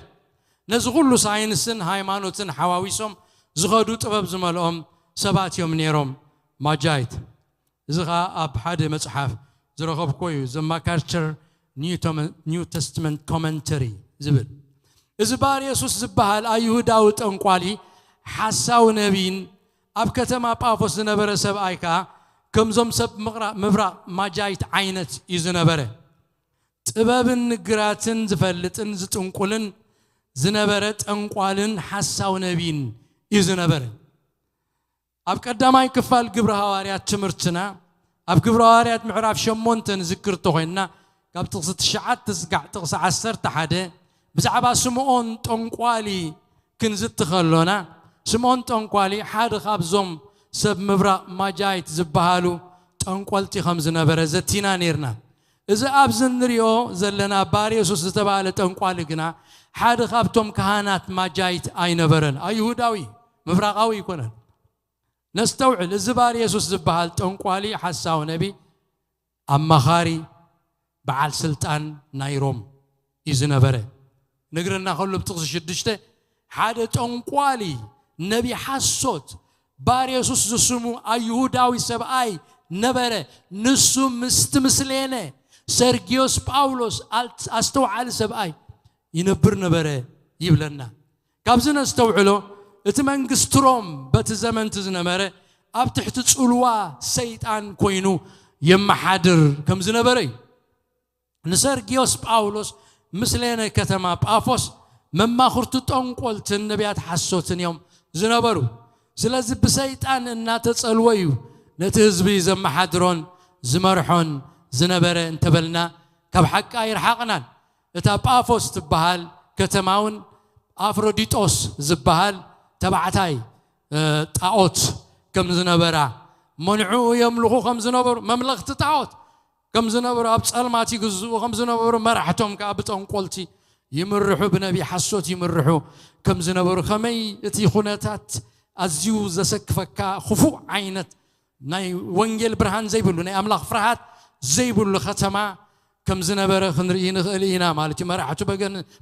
نزغلو ساينسن هايمانوتن حواويسهم زغدو طبب زملهم سبات يوم نيروم ماجايت زغا أب حد مصحف زرخب كويو زما كارتشر نيو تستمنت كومنتري زبل إذا بار يسوس زبهال أيهوداو تنقالي حساو نبين أب كتما بافوس زنبرة سب أيكا كم زم سب مبرا ماجايت عينت يزنبرة طباب النقراتن زفلتن زتنقلن زنبرة تنقالن حساو نبين يزنبرة أب قداماي كفال قبر هواريات تمرتنا أب قبر هواريات معراف شمونتن ذكرتو هنا قاب تقصد الشعات تسقع تقص عسر تحده بزعبا سمعون تنقالي كنزت تخلونا سمعون تنقالي حاد خابزوم سب مبرا ما جايت زبهالو تنقالتي خمز نبرة زتينا نيرنا إذا أبزن ريو زلنا باريسوس زتبالة تنقالي قنا حاد خابتهم كهانات ما جايت أي نبرن أيهوداوي مبرا قوي يكونن نستوعب الزبار يسوس زبهال تنقالي حساو نبي أما خاري بعال سلطان نايروم يزنبره نقرنا خلو بتقص شدشته حادة تنقالي نبي حسوت بار يسوس زسمو أيهوداوي سبعي نبره نسو مستمسلينه سيرجيوس باولوس استوعال سبعي ينبر نبره يبلنا كابزنا استوعلو اتمنقستروم بتزمن تزنمره اب تحت تصلوا سيطان كوينو يمحادر كم زنبري نسرجيوس باولوس مسلينا كتما بافوس مما خرتو تنقلت النبيات حسوتن يوم زنبرو سلازي بسيطان اننا تصلويو نتهزبي زمحادرون زمرحون زنبره انتبلنا كب حق يرحقنا اتا بافوس تبهال كتماون افروديتوس زبهال تبعتاي طاوت كم زنبرا منعو يملخو كم زنبر مملخت طاوت كم زنبر اب صلماتي غزو كم زنبر مرحتهم كابطون قلتي يمرحو بنبي حسوت يمرحو كم زنبر خمي اتي خناتات ازيو زسكفكا خفو عينت ناي وانجيل برهان زي بلو ناي املاخ فرحات زي بلو ختما كم زنبر خنرين خلينا مالتي مرحتو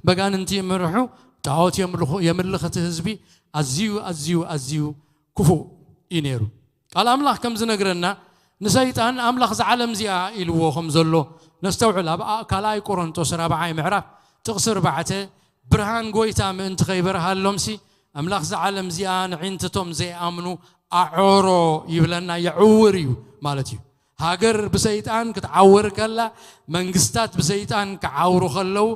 بغان انتي يمرحو طاوت يملخت حزبي أزيو كفو إنيرو قال أملاح كم زنقرنا نسيتان أملاح زعلم زيا إلوه خمزلو نستوعب كلاي كورنتوس رابعاي معرف تغسر بعته برهان قويتا من تخيبرها اللمسي أملاح زعلم زيا عينتتهم زي أمنو أعورو يبلنا يعوريو مالتيو هاجر بسيتان كتعور كلا منقستات بسيتان كعورو خلو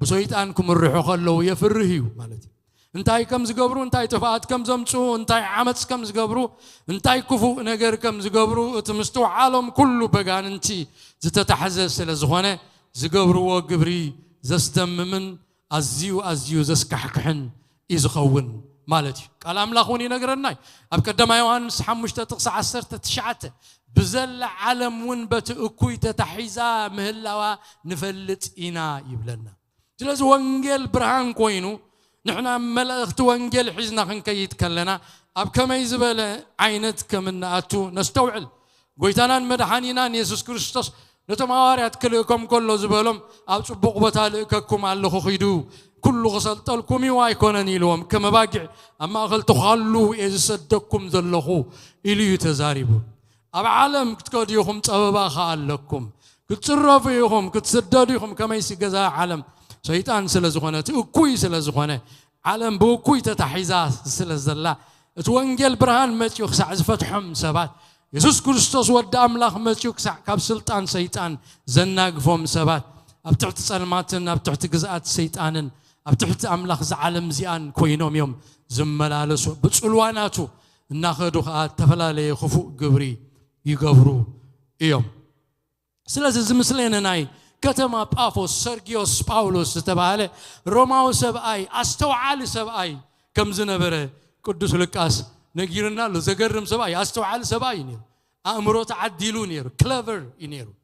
بسيتان كمرحو خلو يفرهيو مالتي انتاي كم زقبرو انتاي تفات كم زمصو انتاي عمتس كم زقبرو انتاي كفو نجر كم زقبرو تمستو عالم كله بقان انتي زتتحزز سلازخونه زقبرو وقبري زستممن أزيو زسكحكحن إزخون مالتي قال أملاخوني نجرناي أبكدما يوحنس حمشت تقص عسرت تشعته بزل عالم ونبت أكوي تتحيزا مهلوا نفلت إنا يبلنا جلز وانجيل برهان كوينو نحنا ملأخت وانجيل حزنا خنكيت كلنا أب كما يزبل عينت كمن أتو نستوعل قويتنا مدحانينا يسوس كريستوس نتماوريات كلكم كله زبلهم أب صبق بتالككم على خيدو كل غسلت لكم وايكونني لهم كما باقع أما أغلت خلوا إذا صدقكم ذلخو إلي تزاربون أب عالم كتقديهم تبابا خالكم كتصرفيهم كتصدديهم كما يسجز عالم شيطان سلزخانة أكوي سلزخانة عالم بوكوي تتحيزا سلزلا توانجيل برهان متيوخ سعز فتحهم سبات يسوس كريستوس ود أملاخ متيوخ سع كاب سلطان شيطان زناق فهم سبات أبتحت سلماتن أبتحت جزءات شيطانن أبتحت أملاخ زعالم زيان كوينوم يوم زملالسو بتسلواناتو ناخدو تفلالي خفو قبري يقبرو يوم سلازي زمسلين ناي كتما بافوس سيرجيوس باولوس تبعاله روماو سبعي استوعال سبعي كم زنبره قدوس لقاس نغيرنا له زغرم سبعي استوعال سبعي نير امرو تعديلو نير كليفر ينيرو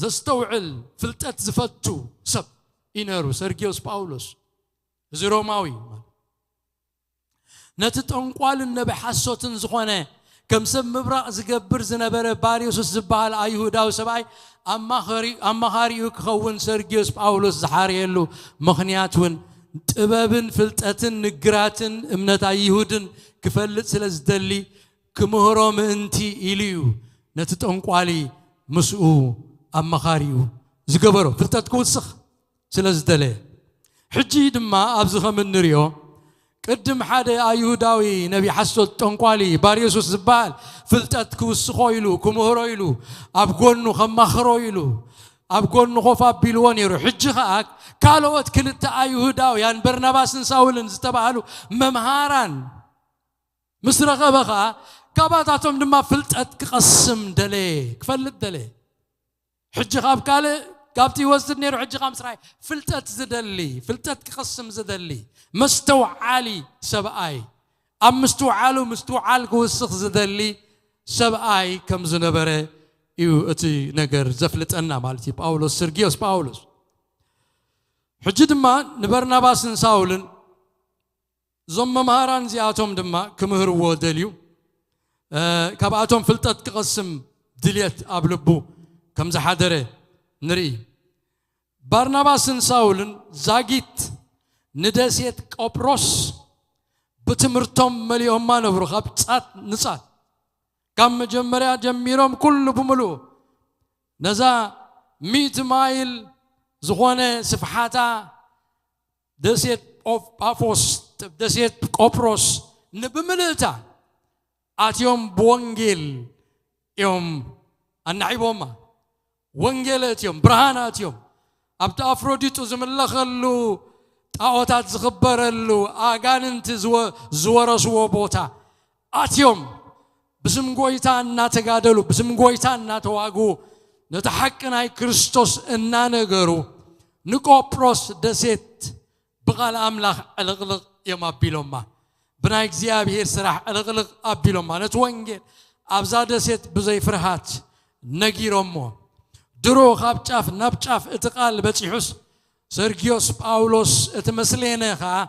زستوعل فلطت زفتو سب ينيرو سيرجيوس باولوس زي روماوي نتتنقال النبي حسوتن زخونه كم سب مبرق زقبر زنبرة باريوس الزبال أيهودا وسبعي أما خاريو كخون سرجيوس باولوس زحاريلو مخنياتون تبابن فلتاتن نقراتن امنت أيهودن كفلت سلزدلي كمهرم انتي إليو نتتنقوالي مسؤو أما خاريو زقبرو فلتات كوسخ سلزدلي حجي دما أبزخم النريو قدم حدا أيهوداوي نبي حسو تنقالي باريسوس زبال فلتات كوسخويلو كمهرويلو أبقونو خمخرويلو أبقونو خفا بيلوان يرو حجي خاك كالوات كلتا أيهوداوي يعني برناباس نساولن زتبالو ممهاران مسرقة بخا كاباتاتهم دما فلتات كقسم دلي كفلت دلي حجي خاب كالي قابتي وزد نيرو حجي خامس راي فلتات زدلي فلتات كقسم زدلي مستوى عالي سبعي أم مستوى عالو مستوى عالك وسخ زدلي سبعي كم زنبرة يو أتي نجر زفلت أنا مالتي باولوس سرجيوس باولوس حجد ما نبرنا باس نساولن زم مهاران زياتهم دما كمهر ودليو كاباتهم فلتت قسم دليت أبلبو كم زحدره نري برناباس نساولن زاجيت ندسيت قبرص بتمرتم مليون ما نبرو خبصات نصات كم جمريا جميرهم كل بملو نزا 100 مايل زغونه سفحاتا دسيت اوف بافوس دسيت قبرص نبملتا اتيوم بونجيل يوم النعيبوما وانجيلاتيوم برهاناتيوم ابت افروديتو زملخلو طاوتات زخبرلو اغاننت زورسو بوتا اتيوم بسم غويتا تغادلو بسم غويتا تواغو نتحقناي كريستوس انا نغرو نقوبروس دسيت بقال املاح الغلق يما بيلوما بنا اغزيابير سراح الغلق ابيلوما نتوانجيل ابزا دسيت بزي فرحات نغيرومو درو خابچاف نابچاف اتقال بصيحوس سرجيوس باولوس اتمسلينه خا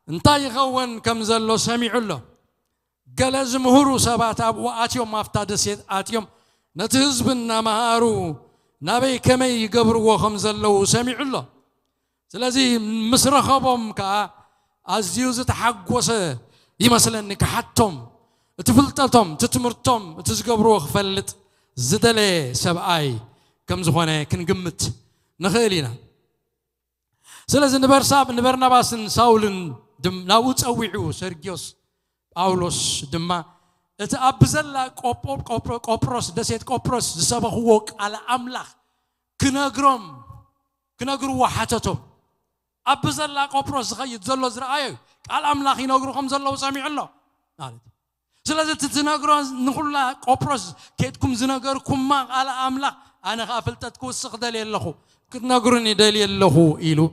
انتاي يخون كم زلو سميعلو قال زمهرو سبات ابو اتيوم مافتا دسيت اتيوم نتهزبنا مهارو نبي كمي يقبرو خم زلو سميعلو سلازي مسرخبهم كا ازيوز تحقوسه يمسلني كحتم تفلطتهم تتمرتهم تزقبرو خفلت زدلي سبعي كم زخونه كنقمت نخيلينا سلازي نبرناباس ساولن دم ناوت اويعو سرجيوس باولوس دما اتابزلا قبرص دسيت قبرص زسبخو على املاح كنغرو وحاتتهم ابزلا قبرص خيد زلو زرايو قال املاح ينغرو خم زلو سامع الله قالت سلازي تتنغرو نخلا قبرص كيتكم زنغركم ما على املاح أنا غافلتت كوسخ دليل له كنغرني دليل له إلو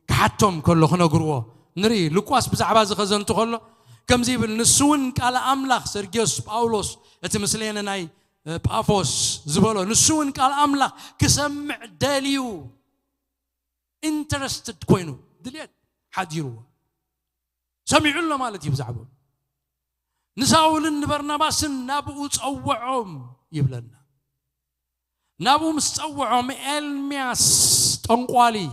كحتم كله خنغروا نري لوكاس بزعبا زخزنتو خلو كم زي بالنسون قال أملاخ سرجيوس باولوس اتمسلين ناي بافوس زبالو نسون قال أملاخ كسمع دليو interested كوينو دليل حديروا سمعوا له مالتي بزعبو نساولن برناباس نابو تصوعهم يبلنا نابو مستوعهم إلمياس تنقالي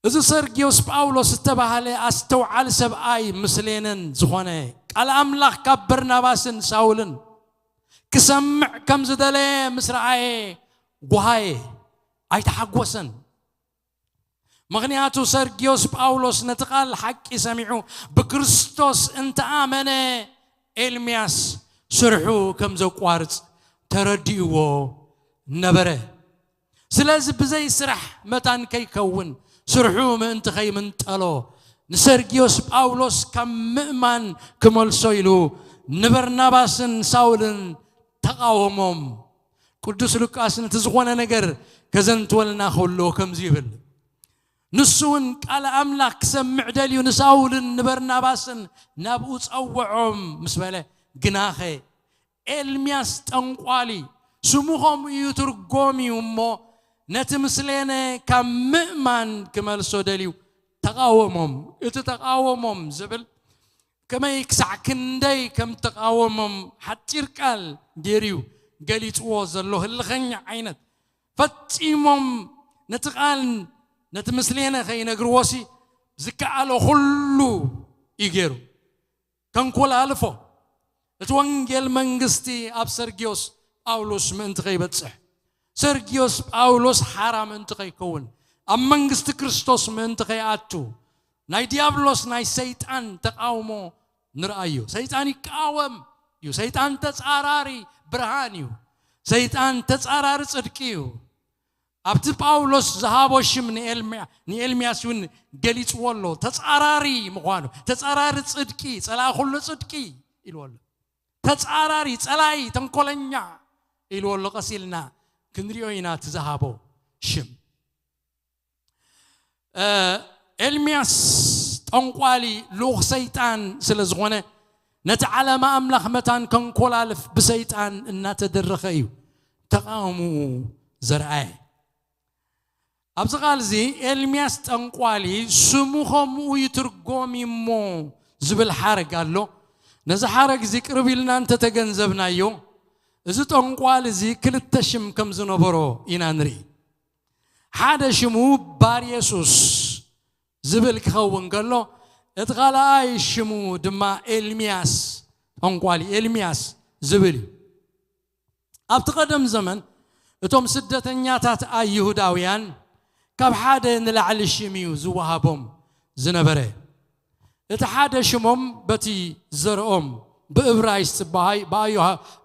إذا سرجيوس باولوس استبهالي استوعال سبعي مسلينن زخونه قال أملاخ كبرنا باسن ساولن كسمع كم زدلي مسرعي قهاي أي تحقوسن مغنياتو سرجيوس باولوس نتقال حق يسمعو بكريستوس انت آمنه إلمياس سرحو كم زو قوارц ترديو نبره سلازي بزي سرح متان كيكون سرحو من انت خي من تلو نسرجيوس باولوس كم مؤمن كمال سويلو نبرناباسن ساولن تقاومهم قدس لوكاس نتزغونا نجر كزنت ولنا خلو كم زيبل نسون قال أملاك سمع دليو نساولن نبرناباسن نابوس أوعهم مسبله جناخي إلمياس تنقالي سموهم يترقومي ومو نتمسلينه كمؤمن كمال سودليو تقاومهم اتتقاومهم زبل كما يكسع كندي كم تقاومهم حتير قال جيريو قاليت وزلوه الغني عينت فتيمم نتقال نتمثلينا خينا قروسي زكالو خلو يجيرو كان كل ألفو توانجيل منغستي أب سرجيوس باولوس من تغيبت صح سرجيوس باولوس حرام من تغي كون أم منغست كريستوس من تغي أتو ناي ديابلوس ناي سيطان تقاومو نرأيو سيطان يقاوم يو سيطان تتصاراري برهانيو سيطان تتصاراري صدقيو أبت باولوس زهابوشم نيلمياس ون قليت والله تتصاراري مخوانو تتصاراري صدقي صلا كله صدقي يلولو تتصاراري صلاي تنكولنيا يلولو قسيلنا كنريوينا تزهابو شم إلمياس تنقالي لوغ سيطان سلزغونه نتعلى ما أملخ متان كنقولالف بسيطان إنا تدرخيو تقاومو زرعي أبزغال زي إلمياس تنقالي سموخم ويترقومي مو زبل حارق قال له نزا حارق زي قربي لنا أنت تجنزبنا يو إذا تنقالي زي كل التشم كم زنبرو إنانري حدا شمو باريسوس زبل كخون قال له اتغالا أي شمو دما إلمياس تنقالي إلمياس زبلي أبتقدم زمن اتوم سدة نياتات أي يهوداويان كاب حدا نلعل الشميو زوهابهم زنبره اتحادا شمهم بتي زرهم بإبرايست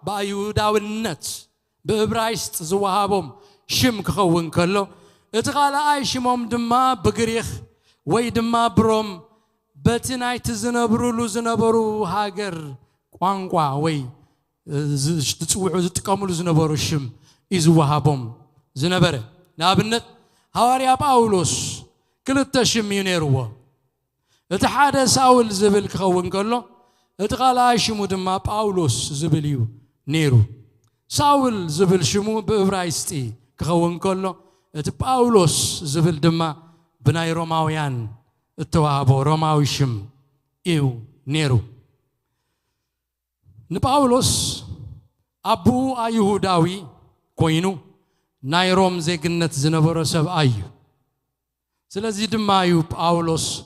بايودا والنت بإبرايست زوهابهم شم كخون كله اتغالا أي شمهم دما بقريخ وي دما بروم بتناي تزنبرو زنبرو هاجر قوانقوا وي تتوعو تتكاملو زنبرو شم إزوهابهم زنبره نابنت هواريا باولوس كل التشم ينيروا اتحاد ساول زبل كخون كله اتقال شمو دما باولوس زبليو نيرو ساول زبل شمو بإبرايستي كخون كله ات باولوس زبل دما بناي روماويان التوابو روماوي شم ايو نيرو نباولوس أبو أيهوداوي كوينو نايروم زيجنت زنبرو سب أيو سلازي دمايو باولوس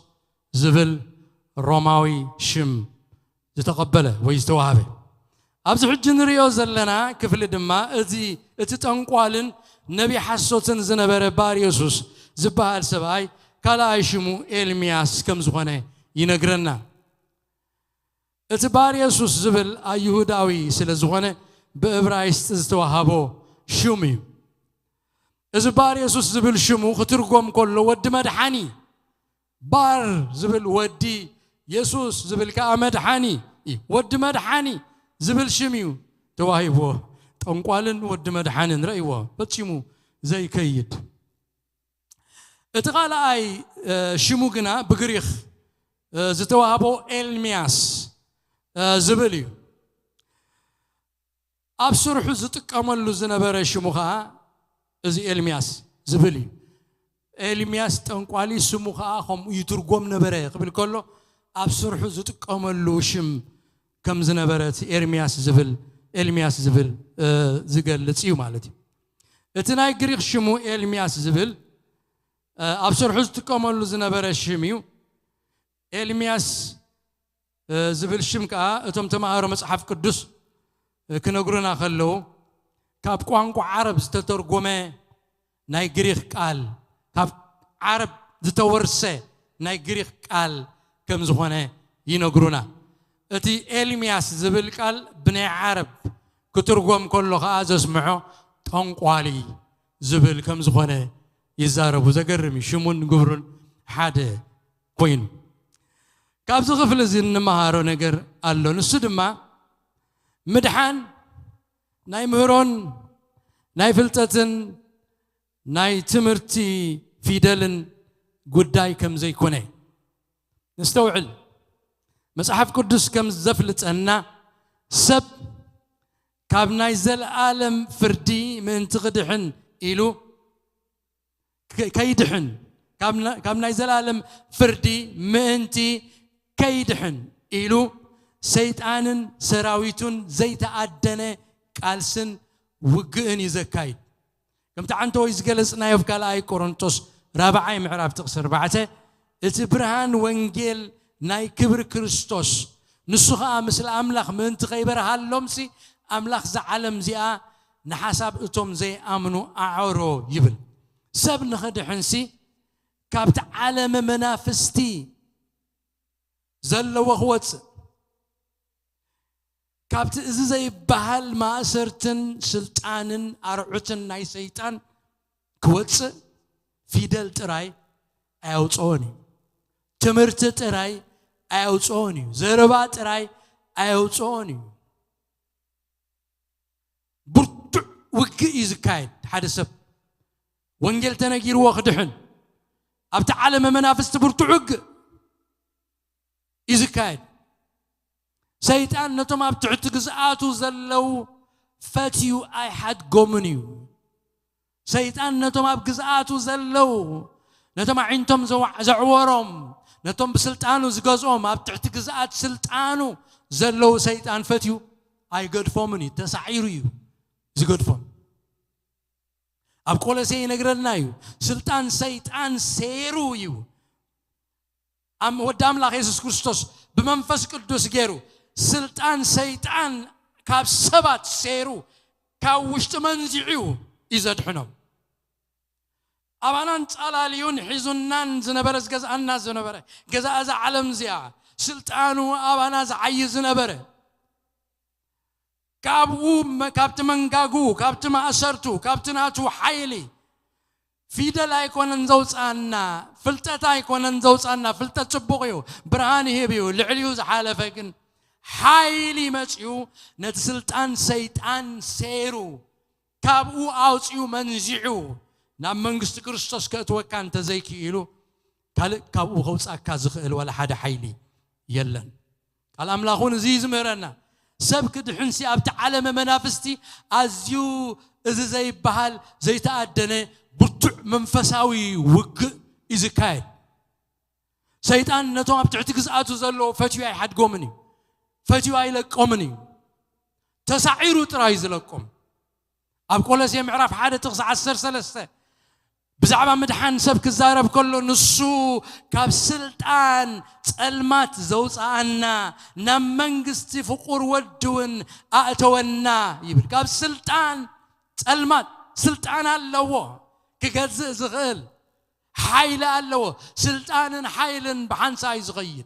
زبل روماوي شم يتقبله ويستوهبه أبز حجن ريوز لنا كفل دما ازي اتتنقوالن نبي حسوتن زنبر باريوسوس زبال سباي كالا يشمو إلمياس كم زغنه ينقرنا اتباريوسوس زبل أيهوداوي سلازغنه بإبرايست استوهبو شومي إذا بار يسوع زبل شمو خطرقهم كله ود مدحاني بار زبل ودي يسوع زبل كأمد حاني ود مدحاني زبل شميو تواهيبوه تنقالن ود مدحاني رأيوه بتشمو زي كيد اتقال أي شمو جنا بقريخ زتواهبو إلمياس زبليو أبصر حزتك أمل زنبر شموها إزي إلمياس زبلي إلمياس تنقالي سموها هم يترقم نبره قبل كله أبصر حزتك أملو شم كم زنبرت إلمياس زبل إلمياس زبل زقل لتسيو مالتي اتناي قريخ شمو إلمياس زبل أبصر حزتك أملو زنبره شميو إلمياس زبل شمكا اتم تمهارو مصحف قدس كنقرنا خلو كاب قوانقو عرب ستترقومه ناي قريخ قال كاب عرب زتورسه ناي قريخ قال كم زخونه ينقرنا اتي إلمياس زبل قال بني عرب كترقوم كله خاز اسمعو تنقوالي زبل كم زخونه يزاربو زقرمي شمون قبرون حاده كوين كاب زغفل زين نمهارو نقر قالو نسدما مدحان ناي مهرون ناي فلتتن ناي تمرتي فيدلن قداي كم زي كوني نستوعل مسحف قدس كم زفلت أنا سب كاب ناي زل عالم فردي من تغدحن إلو كيدحن كاب ناي زل عالم فردي من تي كيدحن إلو سيطان سراويتون زيت أدنى قالسن وقئن يزكايد كم تعنتو يزجلسنا يفكال أي كورنثوس رابعة معرفة تقصر بعته اتبرهان وانجيل ناي كبر كريستوس نسخة مثل أملاخ من تغيبر هاللمسي أملاخ زعلم زيا نحسب أتوم زي أمنو أعورو يبل سب نخد حنسي كابت عالم منافستي زلوا خوات كابت زي بحال ما أسرتن سلطانن أرعتن ناي سيطان كوتس فيدل تراي أيوتوني تمرت تراي أيوتوني زربات تراي أيوتوني برت وقع يزكايد حدث وانجل تناجير واخدحن أبت عالم منافست برت وقع يزكايد سيطان نتوم أبت عتقزآتو زلو فتيو أي حد قومنيو سيطان نتوم أبقزآتو زلو نتوم عينتم زعورهم نتوم بسلطانو زقزهم أبت عتقزآت سلطانو زلو سيطان فتيو أي قد فومني تسعيريو زقدفهم أبقول سي نقرنايو سلطان سيطان سيرويو أم ودام الله يسوع كريستوس بمنفس قدوس غيرو سلطان سيطان كاب سبات سيرو كاوشت منزعيو يزدحنهم أبانان تالاليون حزنان زنبرز جزءنا زنبره جزء أز علم زيا سلطانو أبانا زعي زنبره كابو كابت منجاجو كابت ما أسرتو كابت ناتو حيلي في دلا يكون نزوج أنا فلتة يكون نزوج أنا فلتة تبغيو برهاني هبيو لعليو زحالة فكن حيلي ماشيو نتسلطان سيطان سيرو كابو أوتيو منزعو نام منجست كريستوس كأتوكان تزيكي إلو كابو خوص أكازخل ولا حدا حيلي يلن الأملاخون زيز مرنا سبك دحنسي أبت عالم منافستي أزيو إذا زي بحال زي تأدنى برتع منفساوي وق إزكاي سيطان نتوم أبت عتقز آتو زلو فتيو أي حد قومني فتيو أي لك قومني تسعيرو ترايز لكم أبقول لسي معرف حادة تغص عسر سلسة بزعبا مدحان سبك الزارب كله نصو كاب سلطان تلمات زوز عنا نمنجستي فقور ودون أأتونا يبل كاب سلطان تلمات سلطان اللوه كجزء زغل حيل اللوه سلطان حيل بحنسا يزغيد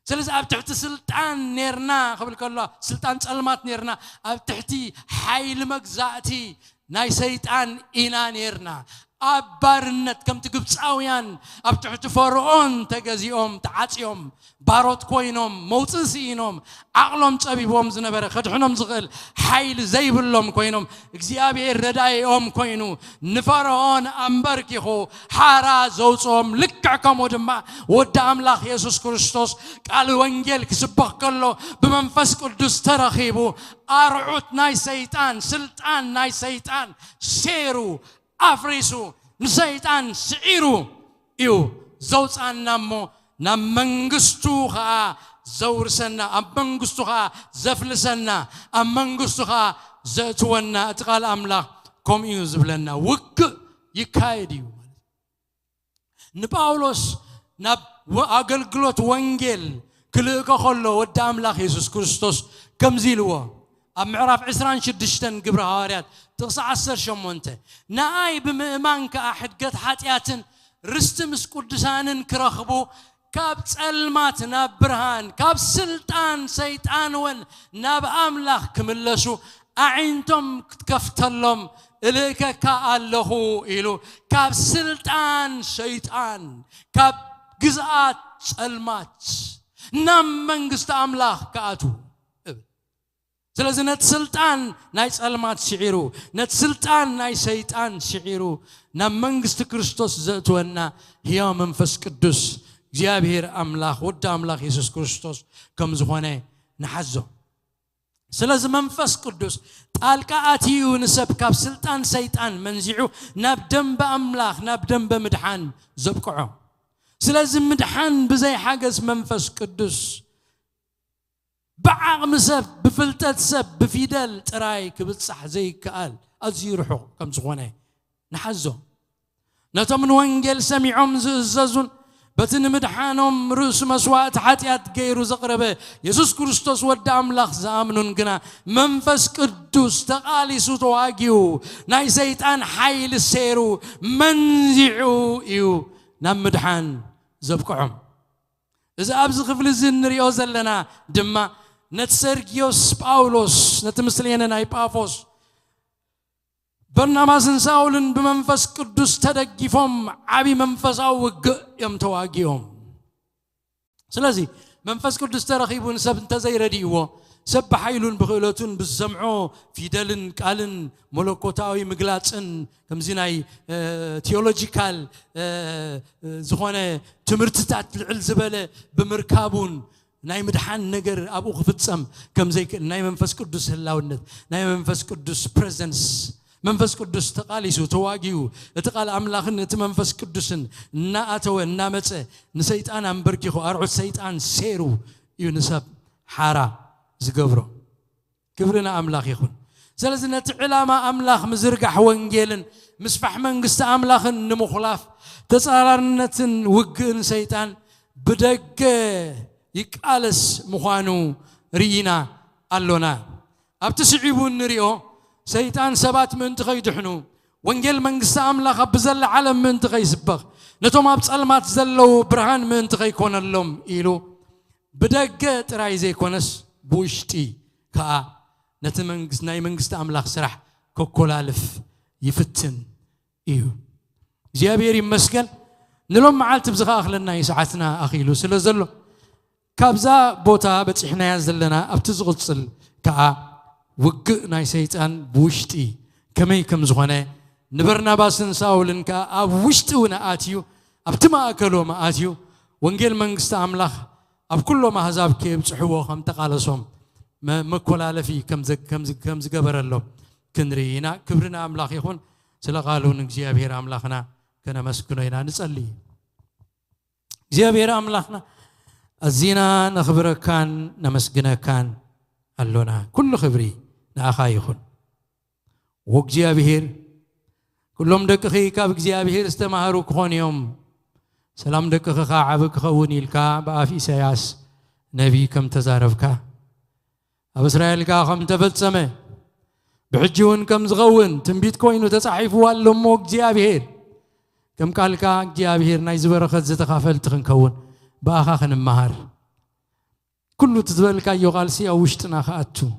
سلسة أبتحت سلطان نيرنا قبل كله سلطان تلمات نيرنا أبتحتي حيل مجزاتي ناي سيطان إنا نيرنا أبارنت كم تجبس أويان أبتحت فرعون تجزيهم تعاتيهم باروت كوينهم موتسينهم عقلهم تبيبهم زنبرة خدحنهم زغل حيل زيب اللهم كوينهم إجزيابي الردايهم كوينو نفرعون أمبركيخو حارا زوجهم لكعكم ودما ودام الله يسوع كريستوس قالوا وانجيل كسبق كله بمنفس قدس ترخيبو أرعوت ناي سيطان سلطان ناي سيطان سيرو أفريسو نسيطان سعيرو إيو زوج أنامو نمنجستوها زورسنا أمنجستوها زفلسنا أمنجستوها زتونا أتقال أملا كم يزبلنا وك يكايديو نباولوس نب وأقلقلت وانجيل كلك خلو ودام الله يسوع كريستوس كم زيلوا أمعرف عسران شدشتن قبر هاريات تقصى عسر شمونته ناي بمئمان كأحد قد حاتياتن رستمس قدسانن كرخبو كاب تسألمات ناب برهان كاب سلطان سيطان ون ناب أملاخ كملسو أعينتم كفتلهم إليك كألهو إلو كاب سلطان سيطان كاب قزآت تسألمات نام منقست أملاخ كأتو سلازم نتسلطان نايس ألمات شعيرو نتسلطان نايس سيطان شعيرو نمنجست كريستوس زتونا هي منفس قدوس እግዚአብሔር አምላክ ወደ አምላክ ኢየሱስ ክርስቶስ ከም ዝኾነ ንሐዞ ስለዚህ መንፈስ ቅዱስ ጣልቃ አትዩ ንሰብ ካብ ስልጣን ሰይጣን መንዚዑ ናብ ደንበ አምላክ ናብ ደንበ ምድሓን ዘብቅዖ ስለዚህ ምድሓን ብዘይ ሓገዝ መንፈስ ቅዱስ بعقم سب بفلتت سب بفيدل تراي كبتصح زي كقال أزيرحو كم زغونه نحزو نتمن وانجيل سميعهم زززون بتن مدحانهم رؤس مسوات حتيات غيرو زقربه يسوع كريستوس ود املاخ زامنون غنا منفس قدوس تقاليسو تواغيو ناي شيطان حيل سيرو منزعو يو نام مدحان زبقعهم اذا ابز خفل زنريو زلنا دما نتسرغيوس باولوس نتمسلينا ناي بافوس برناماسن ساولن بمنفس قدوس تدقيفهم عبي منفساو وق يمتواقيهم سلازي منفس قدوس ترخيبون سب انت زي رديوه سب حيلون بخيلتون بالسمعو فيدلن قالن ملوكوتاوي مقلاتن كمزيناي تيولوجيكال زخونه تمرتتات العلزبله بمركابون ناي مدحان نجر ابو خفتسم كم زي ناي منفس قدوس هلاونت ناي منفس قدوس بريزنس منفس قدوس تقاليسو تواجيو تقال أملاخن تمنفس قدوسن ناتو نامته نسيطان أمبركيخو أرعو سيطان سيرو يونسب حارا زقبرو كبرنا أملاخ يخون سلسلة علامة أملاخ مزرقح وانجيلن مسفح منقست أملاخن نمخلاف تسارنتن وقن سيطان بدق يكالس مخانو رينا اللونا أبتسعيبون نريو سيطان سبات من تغي دحنو وانجيل منقست أملاخ بزل علم من تغي سبغ نتوم أبتسألمات زلو برهان من تغي كون اللوم إيلو بدقة تراي زي كونس بوشتي كا نتمنقست ناي منقست أملاخ سرح كوكولالف يفتن إيو زيابيري مسكن نلوم معالت بزغاخ لنا يساعتنا أخيلو سلزلو كابزا بوتا بتحنا يزلنا أبتزغطسل كا وق ناي سيطان بوشتي كمي كم زغنه نبرنا باسن ساولن كا اب وشتونا اتيو ابتما اكلو ما اتيو وانجيل منغست املاخ اب كله ما حزاب كيب صحو خم تقالصوم مكولالفي كم زغبرلو كنرينا كبرنا املاخ يكون سلا قالون እግዚአብሔር املاخنا كنا مسكنينا نصلي እግዚአብሔር املاخنا ازينا نخبركان نمسكنكان اللونا كل خبري ناخايخون وእግዚአብሔር كلهم دقخي كاب እግዚአብሔር استمهروا كون يوم سلام دقخ عبك خون يلكا بافي سياس نبي كم تزارفكا اب اسرائيل كا خم تفصمه بحجون كم زغون تنبيت كوينو تصحيفوا لهم እግዚአብሔር كم قالكا እግዚአብሔር ناي زبرخت زتخافلت خنكون باخا خنمهر كله تزبلك أيو غالسي أو وشتنا خاتو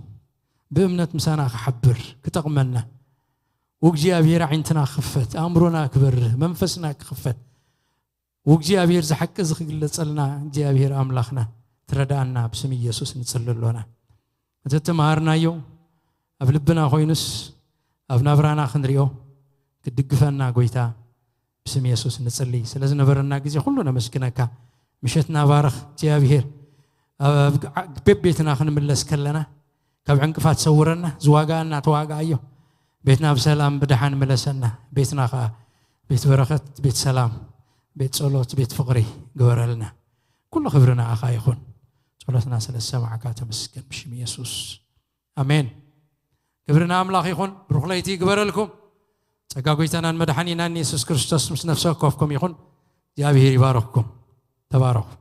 بأمنة مسانا خحبر كتقمنا وجيابير عينتنا خفت أمرنا كبر منفسنا خفت وجيابير زحك زخ اللي تصلنا جيابير أملاخنا تردانا بسم يسوع نتصللونا تتمهرنا يو أبلبنا خوينس أبنابرانا خنريو تدقفنا قويتا بسم يسوع نتصلي سلازنا برنا جزي كلنا مسكناك مشتنا بارخ جيابير بيتنا خن ملس كلنا كاب عنقفات صورنا زواغانا تواغايو بيتنا بسلام بدحان ملسنا بيتنا خا بيت بركت بيت سلام بيت صلوت بيت فقري غورلنا كل خبرنا اخا يكون صلاتنا سلسمع كاتمسكن بشم يسوع امين خبرنا املاخ يكون بروح ليتي غبرلكم تقاقيتنا مدحانينا يسوع كريستوس مس نفسكم يكون يا بير يبارككم تبارك